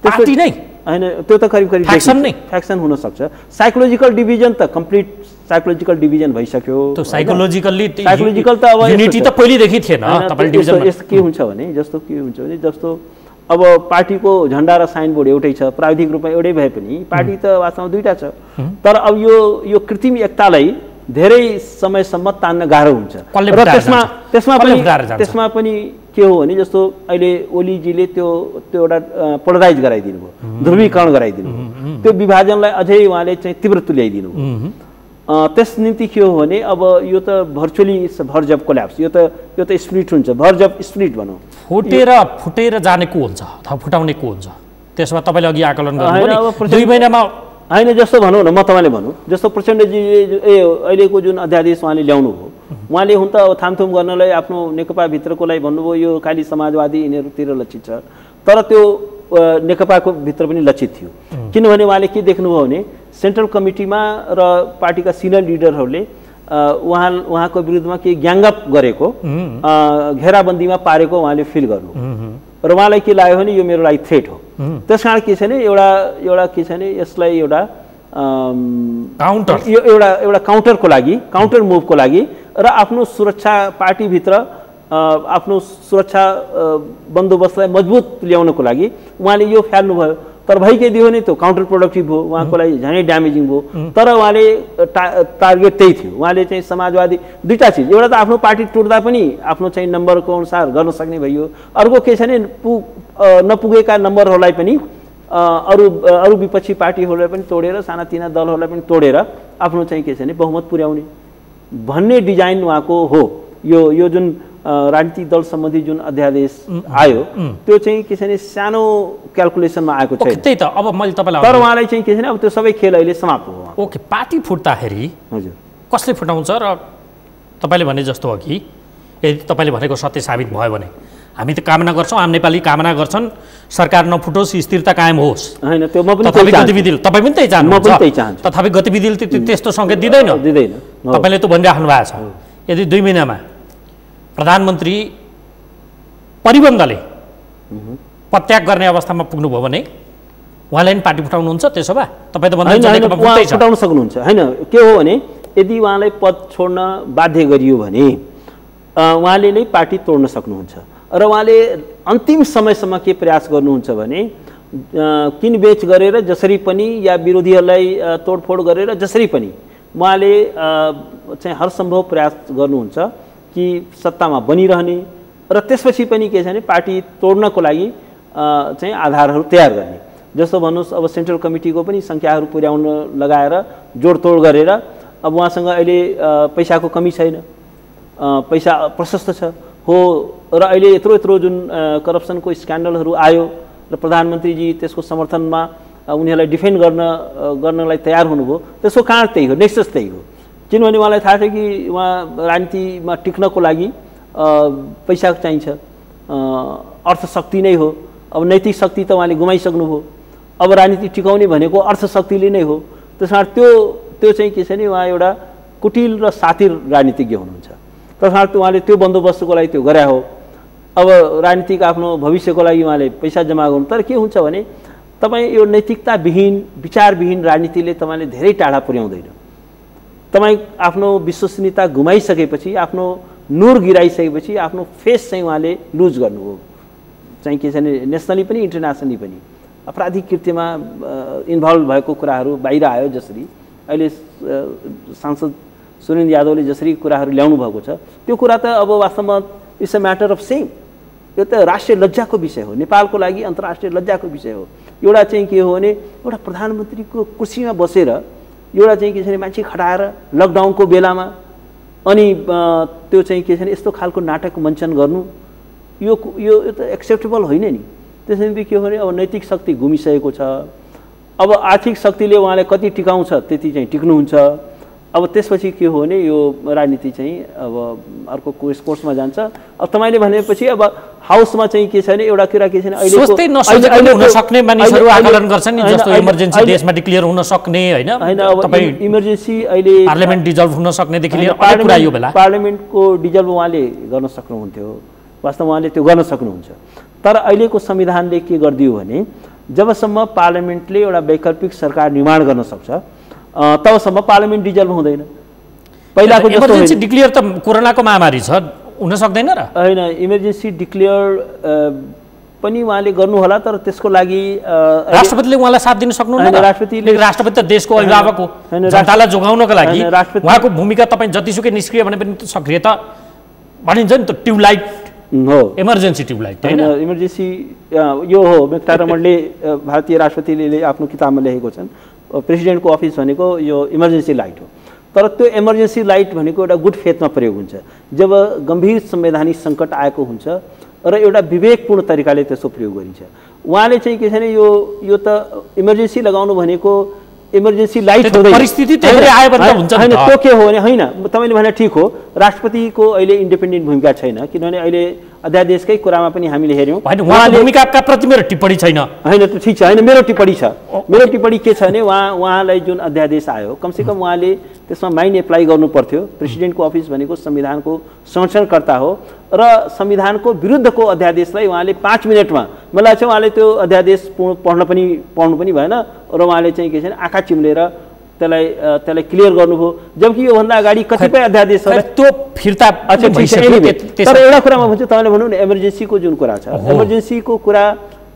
पार्टी नै होइन, त्यो त करिब करिब फ्याक्सन हुन सक्छ। साइकोलोजिकल डिभिजन त कम्प्लिट साइकोलोजिकल डिभिजन भइसक्यो। साइकोलोजिकल त अब युनिटी त पहिलेदेखि थिएन। यस्तो के हुन्छ भने जस्तो अब पार्टीको झन्डा र साइनबोर्ड एउटै छ, प्राविधिक रूपमा एउटै भए पनि पार्टी त वास्तवमा दुईटा छ। तर अब यो कृत्रिम एकतालाई धेरै समयसम्म तान्न गाह्रो हुन्छ र त्यसमा पनि के हो भने जस्तो अहिले ओलीजीले त्यो एउटा पोलराइज गराइदिनु भयो, ध्रुवीकरण गराइदिनु भयो, त्यो विभाजनलाई अझै उहाँले चाहिँ तीव्र तुल्याइदिनु भयो। त्यस निम्ति के हो भने अब यो त भर्चुअली भरजब कोल्याप्स, यो त स्प्लिट हुन्छ, भरजब स्प्लिट भनौँ। फुटेर जाने को हुन्छ, फुटाउने को हुन्छ, त्यसमा तपाईँले अघि आकलन गर्नुभयो 2 महिनामा होइन। जस्तो भनौँ न, म तपाईँले भनौँ जस्तो प्रचण्डजीले अहिलेको जुन अध्यादेश उहाँले ल्याउनु भयो, उहाँले हुन त थामथुम गर्नलाई आफ्नो नेकपाभित्रकोलाई भन्नुभयो यो खालि समाजवादी यिनीहरूतिर लक्षित छ, तर त्यो नेकपाको भित्र पनि लक्षित थियो। किनभने उहाँले के देख्नुभयो भने सेन्ट्रल कमिटीमा र पार्टीका सिनियर लिडरहरूले उहाँको विरुद्धमा के ग्याङअप गरेको, घेराबन्दीमा पारेको उहाँले फिल गर्नु र उहाँलाई के लाग्यो भने यो मेरो लागि थ्रेट हो। त्यस कारण के छ भने एउटा के छ भने यसलाई एउटा काउन्टरको लागि, काउन्टर मुभको लागि र आफ्नो सुरक्षा पार्टीभित्र आफ्नो सुरक्षा बन्दोबस्तलाई मजबुत ल्याउनको लागि उहाँले यो फाल्नुभयो। तर भइकै दियो भने त्यो काउन्टर प्रोडक्टिभ हो, उहाँको लागि झनै ड्यामेजिङ भयो। तर उहाँले टार्गेट त्यही थियो, उहाँले चाहिँ समाजवादी दुईवटा चिज, एउटा त आफ्नो पार्टी टुट्दा पनि आफ्नो चाहिँ नम्बरको अनुसार गर्न सक्ने भयो, अर्को के छ भने नपुगेका नम्बरहरूलाई पनि अरू विपक्षी पार्टीहरूलाई पनि तोडेर, सानातिना दलहरूलाई पनि तोडेर आफ्नो चाहिँ के छ भने बहुमत पुर्याउने भन्ने डिजाइन उहाँको हो। यो जुन राजनीतिक दल सम्बन्धी जुन अध्यादेश आयो त्यो चाहिँ के छ भने सानो क्याल्कुलेसनमा आएको छैन। त्यही त अब मैले तपाईँलाई, तर उहाँलाई चाहिँ के छ भने अब त्यो सबै खेल अहिले समाप्त भयो। ओके, पार्टी फुट्दाखेरि हजुर कसले फुटाउँछ र तपाईँले भने जस्तो हो कि यदि तपाईँले भनेको सत्य साबित भयो भने हामी त कामना गर्छौँ, आम नेपाली कामना गर्छन् सरकार नफुटोस्, स्थिरता कायम होस्। होइन, त्यो म पनि गतिविधि तपाईँ पनि त्यही चाहनुहुन्छ, तथापि गतिविधिले त्यस्तो सङ्केत दिँदैन। तपाईँले त भनिराख्नु भएको छ यदि 2 महिनामा प्रधानमन्त्री परिबन्धले पत्याग गर्ने अवस्थामा पुग्नुभयो भने उहाँलाई पनि पार्टी फुटाउनुहुन्छ। त्यसो भए तपाईँ त भन्नुहुन्छ फुटाउन सक्नुहुन्छ। होइन, के हो भने यदि उहाँलाई पद छोड्न बाध्य गरियो भने उहाँले नै पार्टी तोड्न सक्नुहुन्छ र उहाँले अन्तिम समयसम्म के प्रयास गर्नुहुन्छ भने किनबेच गरेर जसरी पनि या विरोधीहरूलाई तोडफोड गरेर जसरी पनि उहाँले चाहिँ हरसम्भव प्रयास गर्नुहुन्छ कि सत्तामा बनिरहने र त्यसपछि पनि के छ भने पार्टी तोड्नको लागि चाहिँ आधारहरू तयार गर्ने। जस्तो भन्नुहोस् अब सेन्ट्रल कमिटीको पनि सङ्ख्याहरू पुर्याउन लगाएर जोडतोड गरेर अब उहाँसँग अहिले पैसाको कमी छैन, पैसा प्रशस्त छ हो र अहिले यत्रो जुन करप्सनको स्क्यान्डलहरू आयो र प्रधानमन्त्रीजी त्यसको समर्थनमा उनीहरूलाई डिफेन्ड गर्नलाई तयार हुनुभयो। त्यसको कारण त्यही हो, नेक्सस त्यही हो। किनभने उहाँलाई थाहा छ कि उहाँ राजनीतिमा टिक्नको लागि पैसा चाहिन्छ, अर्थशक्ति नै हो। अब नैतिक शक्ति त उहाँले गुमाइसक्नुभयो, अब राजनीति टिकाउने भनेको अर्थशक्तिले नै हो। त्यस कारण त्यो चाहिँ के छ भने उहाँ एउटा कुटिल र सातिर राजनीतिज्ञ हुनुहुन्छ। त्यस कारण उहाँले त्यो बन्दोबस्तको लागि त्यो गरे हो। अब राजनीतिक आफ्नो भविष्यको लागि उहाँले पैसा जम्मा गर्नु। तर के हुन्छ भने तपाईँ यो नैतिकताविहीन विचारविहीन राजनीतिले तपाईँले धेरै टाढा पुर्याउँदैन। तपाईँ आफ्नो विश्वसनीयता गुमाइसकेपछि, आफ्नो नुर गिराइसकेपछि आफ्नो फेस चाहिँ उहाँले लुज गर्नुभयो। चाहिँ के छ भने नेसनली पनि इन्टरनेसनली पनि आपराधिक कृत्यमा इन्भल्भ भएको कुराहरू बाहिर आयो। जसरी अहिले सांसद सुरेन्द्र यादवले जसरी कुराहरू ल्याउनु भएको छ, त्यो कुरा त अब वास्तवमा it's a matter of same. यो त राष्ट्रिय लज्जाको विषय हो, नेपालको लागि अन्तर्राष्ट्रिय लज्जाको विषय हो। एउटा चाहिँ के हो भने एउटा प्रधानमन्त्रीको कुर्सीमा बसेर एउटा चाहिँ के छ भने मान्छे खटाएर लकडाउनको बेलामा अनि त्यो चाहिँ के छ भने यस्तो खालको नाटक मञ्चन गर्नु यो त एक्सेप्टेबल होइन नि। त्यसैले के हो भने अब नैतिक शक्ति गुमिसकेको छ। अब आर्थिक शक्तिले उहाँले कति टिकाउँछ त्यति चाहिँ टिक्नुहुन्छ। अब त्यसपछि के हो भने यो राजनीति चाहिँ अब अर्को कोर्समा जान्छ। अब तपाईँले भनेपछि अब हाउसमा चाहिँ के छ भने एउटा कुरा के छ भने अहिले हुन सक्ने मानिसहरू आकलन गर्छन् नि, जस्तो इमर्जेन्सी देशमा डिक्लेयर हुन सक्ने हैन, तपाईँ इमर्जेन्सी अहिले पार्लियामेन्ट डिजल्भ हुन सक्ने देखि लिएर अनेक कुरा यो बेला पार्लियामेन्टको डिजल्भ उहाँले गर्न सक्नुहुन्थ्यो। वास्तवमा उहाँले त्यो गर्न सक्नुहुन्छ। तर अहिलेको संविधानले के गरिदियो भने जबसम्म पार्लियामेन्टले एउटा वैकल्पिक सरकार निर्माण गर्न सक्छ तबसम्म पार्लियामेन्ट डिजल्भ हुँदैन। पहिलाको जस्तो इमर्जेन्सी डिक्लेयर त कोरोनाको महामारी छ, हुन सक्दैन र? होइन, इमर्जेन्सी डिक्लेयर पनि उहाँले गर्नु होला। तर त्यसको लागि राष्ट्रपतिले उहाँलाई साथ दिन सक्नुहुन्न। राष्ट्रपति त देशको अभिभावक हो, जनतालाई जोगाउनको लागि उहाँको भूमिका तपाईँ जतिसुकै निष्क्रिय भने पनि सक्रिय त भनिन्छ नि। त ट्युबलाइट हो, इमर्जेन्सी ट्युबलाइट होइन, इमर्जेन्सी यो हो। मेक्टारमणले भारतीय राष्ट्रपतिले आफ्नो किताबमा लेखेको छन् प्रेसिडेन्टको अफिस भनेको यो इमर्जेन्सी लाइट हो। तर त्यो इमर्जेन्सी लाइट भनेको एउटा गुड फेथमा प्रयोग हुन्छ जब गम्भीर संवैधानिक सङ्कट आएको हुन्छ र एउटा विवेकपूर्ण तरिकाले त्यसको प्रयोग गरिन्छ। उहाँले चाहिँ के छ भने यो त इमर्जेन्सी लगाउनु भनेको इमर्जेन्सी लाइट हुँदैन, परिस्थिति त्यसरी आयो भने हुन्छ हैन। त्यो के हो भने होइन, तपाईँले भने ठिक हो, राष्ट्रपतिको अहिले इन्डिपेन्डेन्ट भूमिका छैन। किनभने अहिले अध्यादेशकै कुरामा पनि हामीले हेऱ्यौँ उहाँले भूमिकाका प्रति मेरो टिप्पणी छैन। होइन, त्यो ठिक छ, होइन, मेरो टिप्पणी छ। मेरो टिप्पणी के छ भने उहाँलाई जुन अध्यादेश आयो कमसेकम उहाँले त्यसमा माइन्ड एप्लाई गर्नु पर्थ्यो। प्रेसिडेन्टको अफिस भनेको संविधानको संरक्षणकर्ता हो र संविधानको विरुद्धको अध्यादेशलाई उहाँले 5 मिनटमा मलाई लाग्छ उहाँले त्यो अध्यादेश पढ्नु पनि भएन र उहाँले चाहिँ के छ भने आँखा चिम्लेर त्यसलाई क्लियर गर्नुभयो। जबकि योभन्दा अगाडि कतिपय अध्यादेशहरू त्यो फिर्ता तर एउटा कुरामा भन्छ, तपाईँले भन्नु न इमर्जेन्सीको जुन कुरा छ, इमर्जेन्सीको कुरा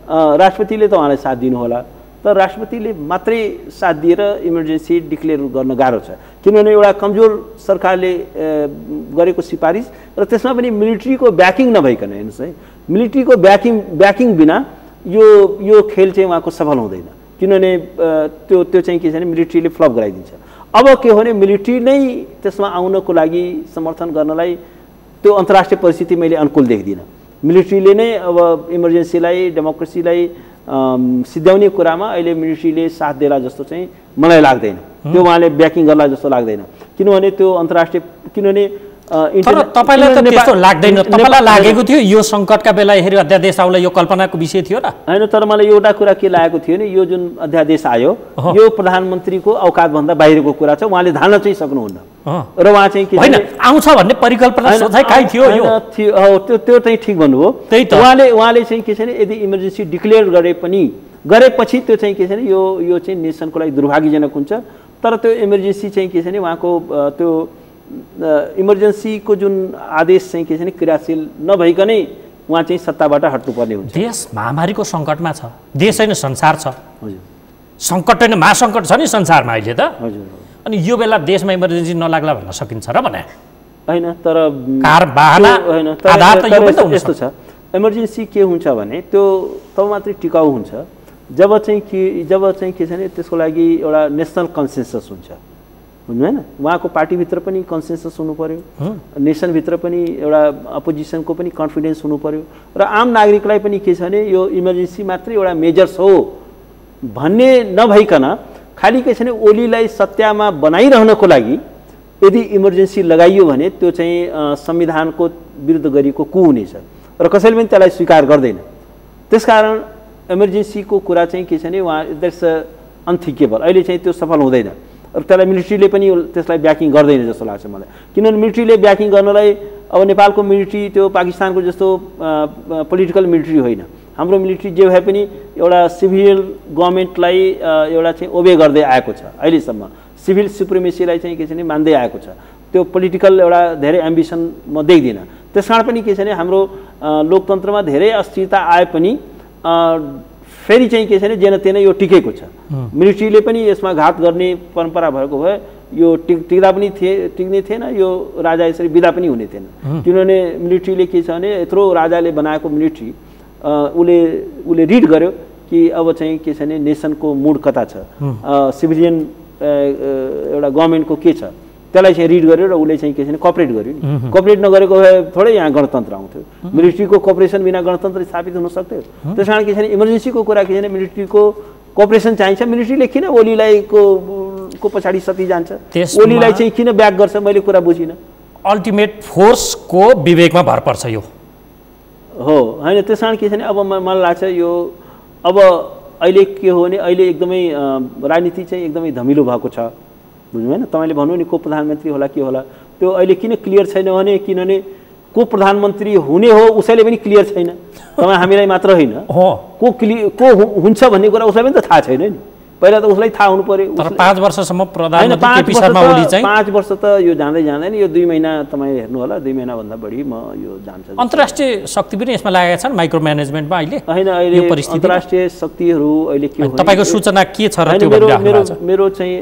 राष्ट्रपतिले त उहाँलाई साथ दिनु होला। तर राष्ट्रपतिले मात्रै साथ दिएर इमर्जेन्सी डिक्लेयर गर्न गाह्रो छ। किनभने एउटा कमजोर सरकारले गरेको सिफारिस र त्यसमा पनि मिलिट्रीको ब्याकिङ नभइकन, हेर्नुहोस् है, मिलिट्रीको ब्याकिङ बिना यो खेल चाहिँ उहाँको सफल हुँदैन। किनभने त्यो चाहिँ के छ भने मिलिट्रीले फ्लप गराइदिन्छ। अब के हो भने मिलिट्री नै त्यसमा आउनको लागि समर्थन गर्नलाई त्यो अन्तर्राष्ट्रिय परिस्थिति मैले अनुकूल देख्दिनँ। मिलिट्रीले नै अब इमर्जेन्सीलाई डेमोक्रेसीलाई सिद्ध्याउने कुरामा अहिले मिलिट्रीले साथ देला जस्तो चाहिँ मलाई लाग्दैन। त्यो उहाँले ब्याकिङ गर्ला जस्तो लाग्दैन। किनभने त्यो अन्तर्राष्ट्रिय किनभने तपाईँलाई त त्यस्तो लाग्दैन। तपाईँलाई लागेको थियो यो सङ्कटका बेला हेरी अध्यादेश आउला यो कल्पनाको विषय थियो र? होइन, तर मलाई एउटा कुरा के लागेको थियो नि, यो जुन अध्यादेश आयो यो प्रधानमन्त्रीको औकातभन्दा बाहिरको कुरा छ। उहाँले धान्न चाहिँ सक्नुहुन्न र उहाँ चाहिँ के होइन आउँछ भन्ने परिकल्पना सोचाइ कहीँ थियो यो त्यो चाहिँ ठिक भन्नुभयो। त्यही त उहाँले चाहिँ के छ भने यदि इमर्जेन्सी डिक्लेयर गरेपछि त्यो चाहिँ के छ भने यो चाहिँ नेसनको लागि दुर्भाग्यजनक हुन्छ। तर त्यो इमर्जेन्सी चाहिँ के छ भने उहाँको त्यो इमर्जेन्सीको जुन आदेश चाहिँ के छ भने क्रियाशील नभइकनै उहाँ चाहिँ सत्ताबाट हट्नुपर्ने हुन्छ। देश महामारीको सङ्कटमा छ, देश होइन संसार छ। हजुर, सङ्कट होइन महासङ्कट छ नि संसारमा अहिले त। हजुर, अनि यो बेला देशमा इमर्जेन्सी नलाग्ला भन्न सकिन्छ र भने होइन। तर बाहना आधार त यो पनि त यस्तो छ, इमर्जेन्सी के हुन्छ भने त्यो तब मात्रै टिकाउ हुन्छ जब चाहिँ के छ भने त्यसको लागि एउटा नेसनल कन्सेन्सस हुन्छ, होइन? उहाँको पार्टीभित्र पनि कन्सेन्सस हुनु पर्यो, नेसनभित्र पनि एउटा अपोजिसनको पनि कन्फिडेन्स हुनु पर्यो र आम नागरिकलाई पनि के छ भने यो इमर्जेन्सी मात्रै एउटा मेजर्स हो भन्ने नभइकन खालि के छ भने ओलीलाई सत्तामा बनाइरहनको लागि यदि इमर्जेन्सी लगाइयो भने त्यो चाहिँ संविधानको विरुद्ध गरिएको कु हुनेछ र कसैले पनि त्यसलाई स्वीकार गर्दैन। त्यसकारण इमर्जेन्सीको कुरा चाहिँ के छ भने उहाँ द्याट्स अनथिङ्केबल, अहिले चाहिँ त्यो सफल हुँदैन र त्यसलाई मिलिट्रीले पनि त्यसलाई ब्याकिङ गर्दैन जस्तो लाग्छ मलाई। किनभने मिलिट्रीले ब्याकिङ गर्नलाई अब नेपालको मिलिट्री त्यो पाकिस्तानको जस्तो पोलिटिकल मिलिट्री होइन। हाम्रो मिलिट्री जे भए पनि एउटा सिभिल गभर्मेन्टलाई एउटा चाहिँ ओबे गर्दै आएको छ, अहिलेसम्म सिभिल सुप्रिमेसीलाई चाहिँ के छ भने मान्दै आएको छ। त्यो पोलिटिकल एउटा धेरै एम्बिसन म देख्दिनँ। त्यस कारण पनि के छ भने हाम्रो लोकतन्त्रमा धेरै अस्थिरता आए पनि फेरि चाहिँ के छ भने जेन तेन यो टिकेको छ। मिलिट्रीले पनि यसमा घात गर्ने परम्परा भएको भए यो टिक्दा पनि टिक्ने थिएन, यो राजा यसरी बिदा पनि हुने थिएन। किनभने मिलिट्रीले के छ भने यत्रो राजाले बनाएको मिलिट्री उसले रिड गर्यो कि अब चाहिँ के छ भने नेसनको मुड कता छ, सिभिलियन एउटा गभर्मेन्टको के छ त्यसलाई चाहिँ रिड गर्यो र उसले चाहिँ के छ भने कोअपरेट गर्यो नि। कोअपरेट नगरेको भए थोरै यहाँ गणतन्त्र आउँथ्यो। मिलिट्रीको कोअपरेसन बिना गणतन्त्र स्थापित हुन सक्थ्यो। त्यस कारण के छ भने इमर्जेन्सीको कुरा के छ भने मिलिट्रीको कोअपरेसन चाहिन्छ। मिलिट्रीले किन ओलीलाई को पछाडि सती जान्छ, ओलीलाई चाहिँ किन ब्याक गर्छ, मैले कुरा बुझिनँ। अल्टिमेट फोर्सको विवेकमा भर पर्छ यो हो होइन। त्यस कारण के छ भने अब मलाई लाग्छ यो अब अहिले के हो भने अहिले एकदमै राजनीति चाहिँ एकदमै धमिलो भएको छ, बुझ्नु होइन। तपाईँले भन्नु नि को प्रधानमन्त्री होला के होला, त्यो अहिले किन क्लियर छैन भने किनभने को प्रधानमन्त्री हुने हो उसैले पनि क्लियर छैन। तपाईँ हामीलाई मात्र होइन, को हुन्छ भन्ने कुरा उसलाई पनि त थाहा छैन नि। पहिला त उसलाई थाहा हुनु पर्यो। तर 5 वर्षसम्म प्रधानमन्त्री केपी शर्मा ओली चाहिँ 5 वर्ष त यो जाँदै जाँदैन, यो 2 महिना तपाईँ हेर्नु होला, 2 महिनाभन्दा बढी म यो जान्छ। अन्तर्राष्ट्रिय शक्ति पनि यसमा लागेका छन् माइक्रो म्यानेजमेन्टमा अहिले होइन। अहिले अन्तर्राष्ट्रिय शक्तिहरू अहिले के हो, तपाईँको सूचना के छ र त्यो मेरो चाहिँ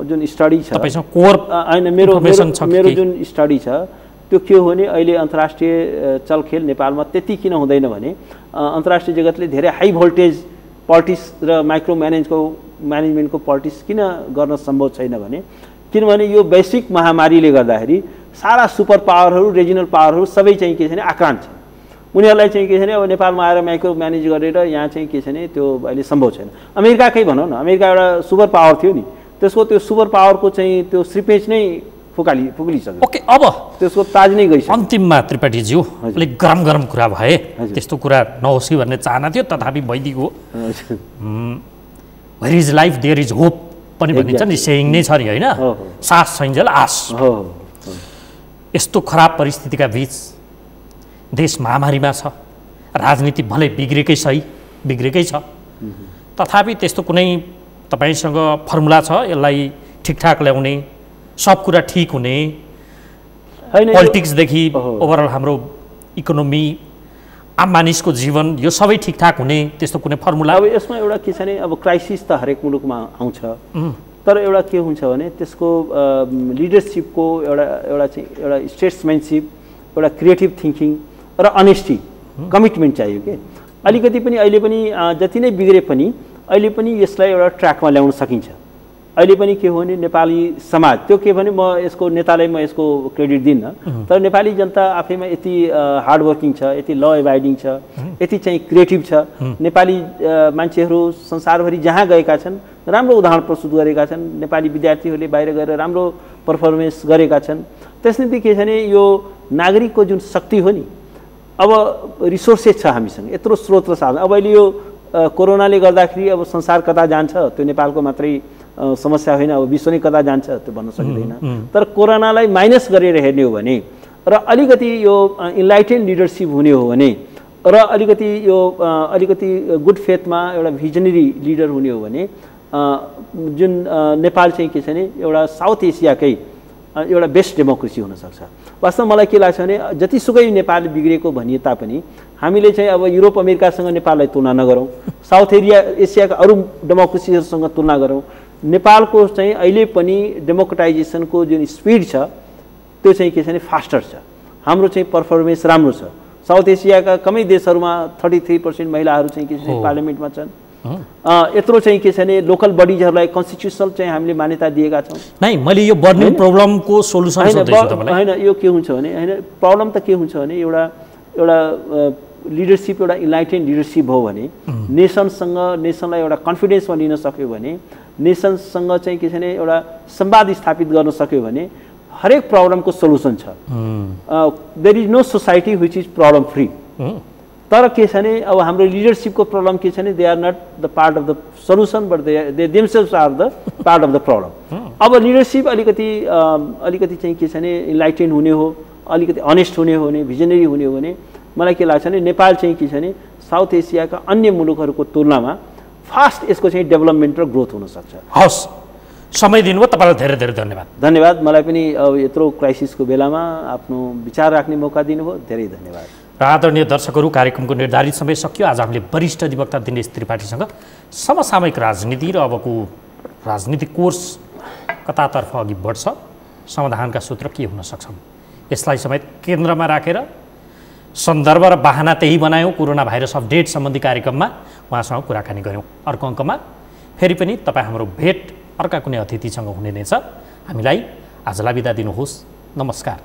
जुन स्टडी छ तपाईँसँग कोर होइन, मेरो जुन स्टडी छ त्यो के हो भने अहिले अन्तर्राष्ट्रिय चलखेल नेपालमा त्यति किन हुँदैन भने अन्तर्राष्ट्रिय जगतले धेरै हाई भोल्टेज पोलिटिक्स र माइक्रो म्यानेजमेन्टको पोलिटिक्स किन गर्न सम्भव छैन भने किनभने यो वैश्विक महामारीले गर्दाखेरि सारा सुपर पावरहरू रिजनल पावरहरू सबै चाहिँ के छ भने आक्रान्त छन्। उनीहरूलाई चाहिँ के छ भने अब नेपालमा आएर माइक्रो म्यानेज गरेर यहाँ चाहिँ के छ भने त्यो अहिले सम्भव छैन। अमेरिकाकै भनौँ न, अमेरिका एउटा सुपर पावर थियो नि, त्यसको त्यो सुपर पावरको चाहिँ त्यो श्रीपेच नै पुगिसक्यो। ओके, अब त्यसको ताज नै गइसक्यो। अन्तिममा त्रिपाठीज्यू अलिक गरम गरम कुरा भए, त्यस्तो कुरा नहोस् कि भन्ने चाहना थियो, तथापि भइदिएको where is life there is hope पनि भनिन्छ नि, सेयिङ नै छ नि होइन, सास छैन्जेल आस। यस्तो खराब परिस्थितिका बीच देश महामारीमा छ, राजनीति भलै बिग्रेकै छ, तथापि त्यस्तो कुनै तपाईँसँग फर्मुला छ यसलाई ठिकठाक ल्याउने, सब कुरा ठिक हुने, पोलिटिक्सदेखि ओभरअल हाम्रो इकोनोमी आम मानिसको जीवन यो सबै ठिकठाक हुने त्यस्तो कुनै फर्मुला? अब यसमा एउटा के छ भने अब क्राइसिस त हरेक मुलुकमा आउँछ, तर एउटा के हुन्छ भने त्यसको लिडरसिपको एउटा स्टेट्सम्यानसिप, एउटा क्रिएटिभ थिङ्किङ र अनेस्टी कमिटमेन्ट चाहियो के। अलिकति पनि अहिले पनि जति नै बिग्रे पनि अहिले पनि यसलाई एउटा ट्र्याकमा ल्याउन सकिन्छ। अहिले पनि के हो भने नेपाली समाज त्यो के भने म यसको नेतालाई म यसको क्रेडिट दिन्न, तर नेपाली जनता आफैमा यति हार्डवर्किङ छ, यति ल एभाइडिङ छ, यति चाहिँ क्रिएटिभ छ। नेपाली मान्छेहरू संसारभरि जहाँ गएका छन् राम्रो उदाहरण प्रस्तुत गरेका छन्। नेपाली विद्यार्थीहरूले बाहिर गएर राम्रो पर्फर्मेन्स गरेका छन्। त्यसैले के छ भने यो नागरिकको जुन शक्ति हो नि, अब रिसोर्सेस छ हामीसँग, यत्रो स्रोत र साधन। अब अहिले यो कोरोनाले गर्दाखेरि अब संसार कता जान्छ त्यो नेपालको मात्रै समस्या होइन, अब विश्व नै कता जान्छ त्यो भन्न सकिँदैन। तर कोरोनालाई माइनस गरेर हेर्ने हो भने र अलिकति यो इन्लाइटेन लिडरसिप हुने हो भने र अलिकति गुड फेथमा एउटा भिजनरी लिडर हुने हो भने जुन नेपाल चाहिँ के छ भने एउटा साउथ एसियाकै एउटा बेस्ट डेमोक्रेसी हुनसक्छ। वास्तवमा मलाई के लाग्छ भने जतिसुकै नेपाल बिग्रेको भनिए तापनि हामीले चाहिँ अब युरोप अमेरिकासँग नेपाललाई तुलना नगरौँ, साउथ एसियाका अरू डेमोक्रेसीहरूसँग तुलना गरौँ। नेपालको चाहिँ अहिले पनि डेमोक्रेटाइजेसनको जुन स्पिड छ त्यो चाहिँ के छ भने फास्टर छ। हाम्रो चाहिँ पर्फर्मेन्स राम्रो छ। साउथ एसियाका कमै देशहरूमा 33% महिलाहरू चाहिँ के छ भने पार्लियामेन्टमा छन्। यत्रो चाहिँ के छ भने लोकल बडिजहरूलाई कन्स्टिट्युसनल चाहिँ हामीले मान्यता दिएका छौँ। नै मैले यो बर्निङ प्रब्लमको सोलुसन होइन, यो के हुन्छ भने होइन प्रब्लम त के हुन्छ भने एउटा लिडरसिप एउटा इन्लाइटेन लिडरसिप हो भने नेसनलाई एउटा कन्फिडेन्समा लिन सक्यो भने नेसनसँग चाहिँ के छ भने एउटा संवाद स्थापित गर्न सक्यो भने हरेक प्रब्लमको सोल्युसन छ। There is no society which is problem free. तर के छ भने अब हाम्रो लिडरसिपको प्रब्लम के छ भने they are not the part of the solution but they themselves are the part of the problem. अब लिडरसिप अलिकति चाहिँ के छ भने इन्लाइटेन हुने हो, अलिकति अनेस्ट हुने हो भने, भिजनरी हुने हो भने मलाई के लाग्छ भने नेपाल चाहिँ के छ भने साउथ एसियाका अन्य मुलुकहरूको तुलनामा फास्ट यसको चाहिँ डेभलपमेन्ट र ग्रोथ हुन सक्छ। हस्, समय दिनुभयो, तपाईँलाई धेरै धेरै धन्यवाद। धन्यवाद। मलाई पनि अब यत्रो क्राइसिसको बेलामा आफ्नो विचार राख्ने मौका दिनुभयो, धेरै धन्यवाद। र आदरणीय दर्शकहरू, कार्यक्रमको निर्धारित समय सकियो। आज हामीले वरिष्ठ अधिवक्ता दिनेश त्रिपाठीसँग समसामयिक राजनीति र अबको राजनीतिक कोर्स कतातर्फ अघि बढ्छ, समाधानका सूत्र के हुन सक्छन्, यसलाई समेत केन्द्रमा राखेर सन्दर्भ र बाहना त्यही बनायौँ। कोरोना भाइरस अपडेट सम्बन्धी कार्यक्रममा उहाँसँग कुराकानी गऱ्यौँ। अर्को अङ्कमा फेरि पनि तपाईँ हाम्रो भेट अर्का कुनै अतिथिसँग हुने नै छ। हामीलाई आजलाई बिदा दिनुहोस्। नमस्कार।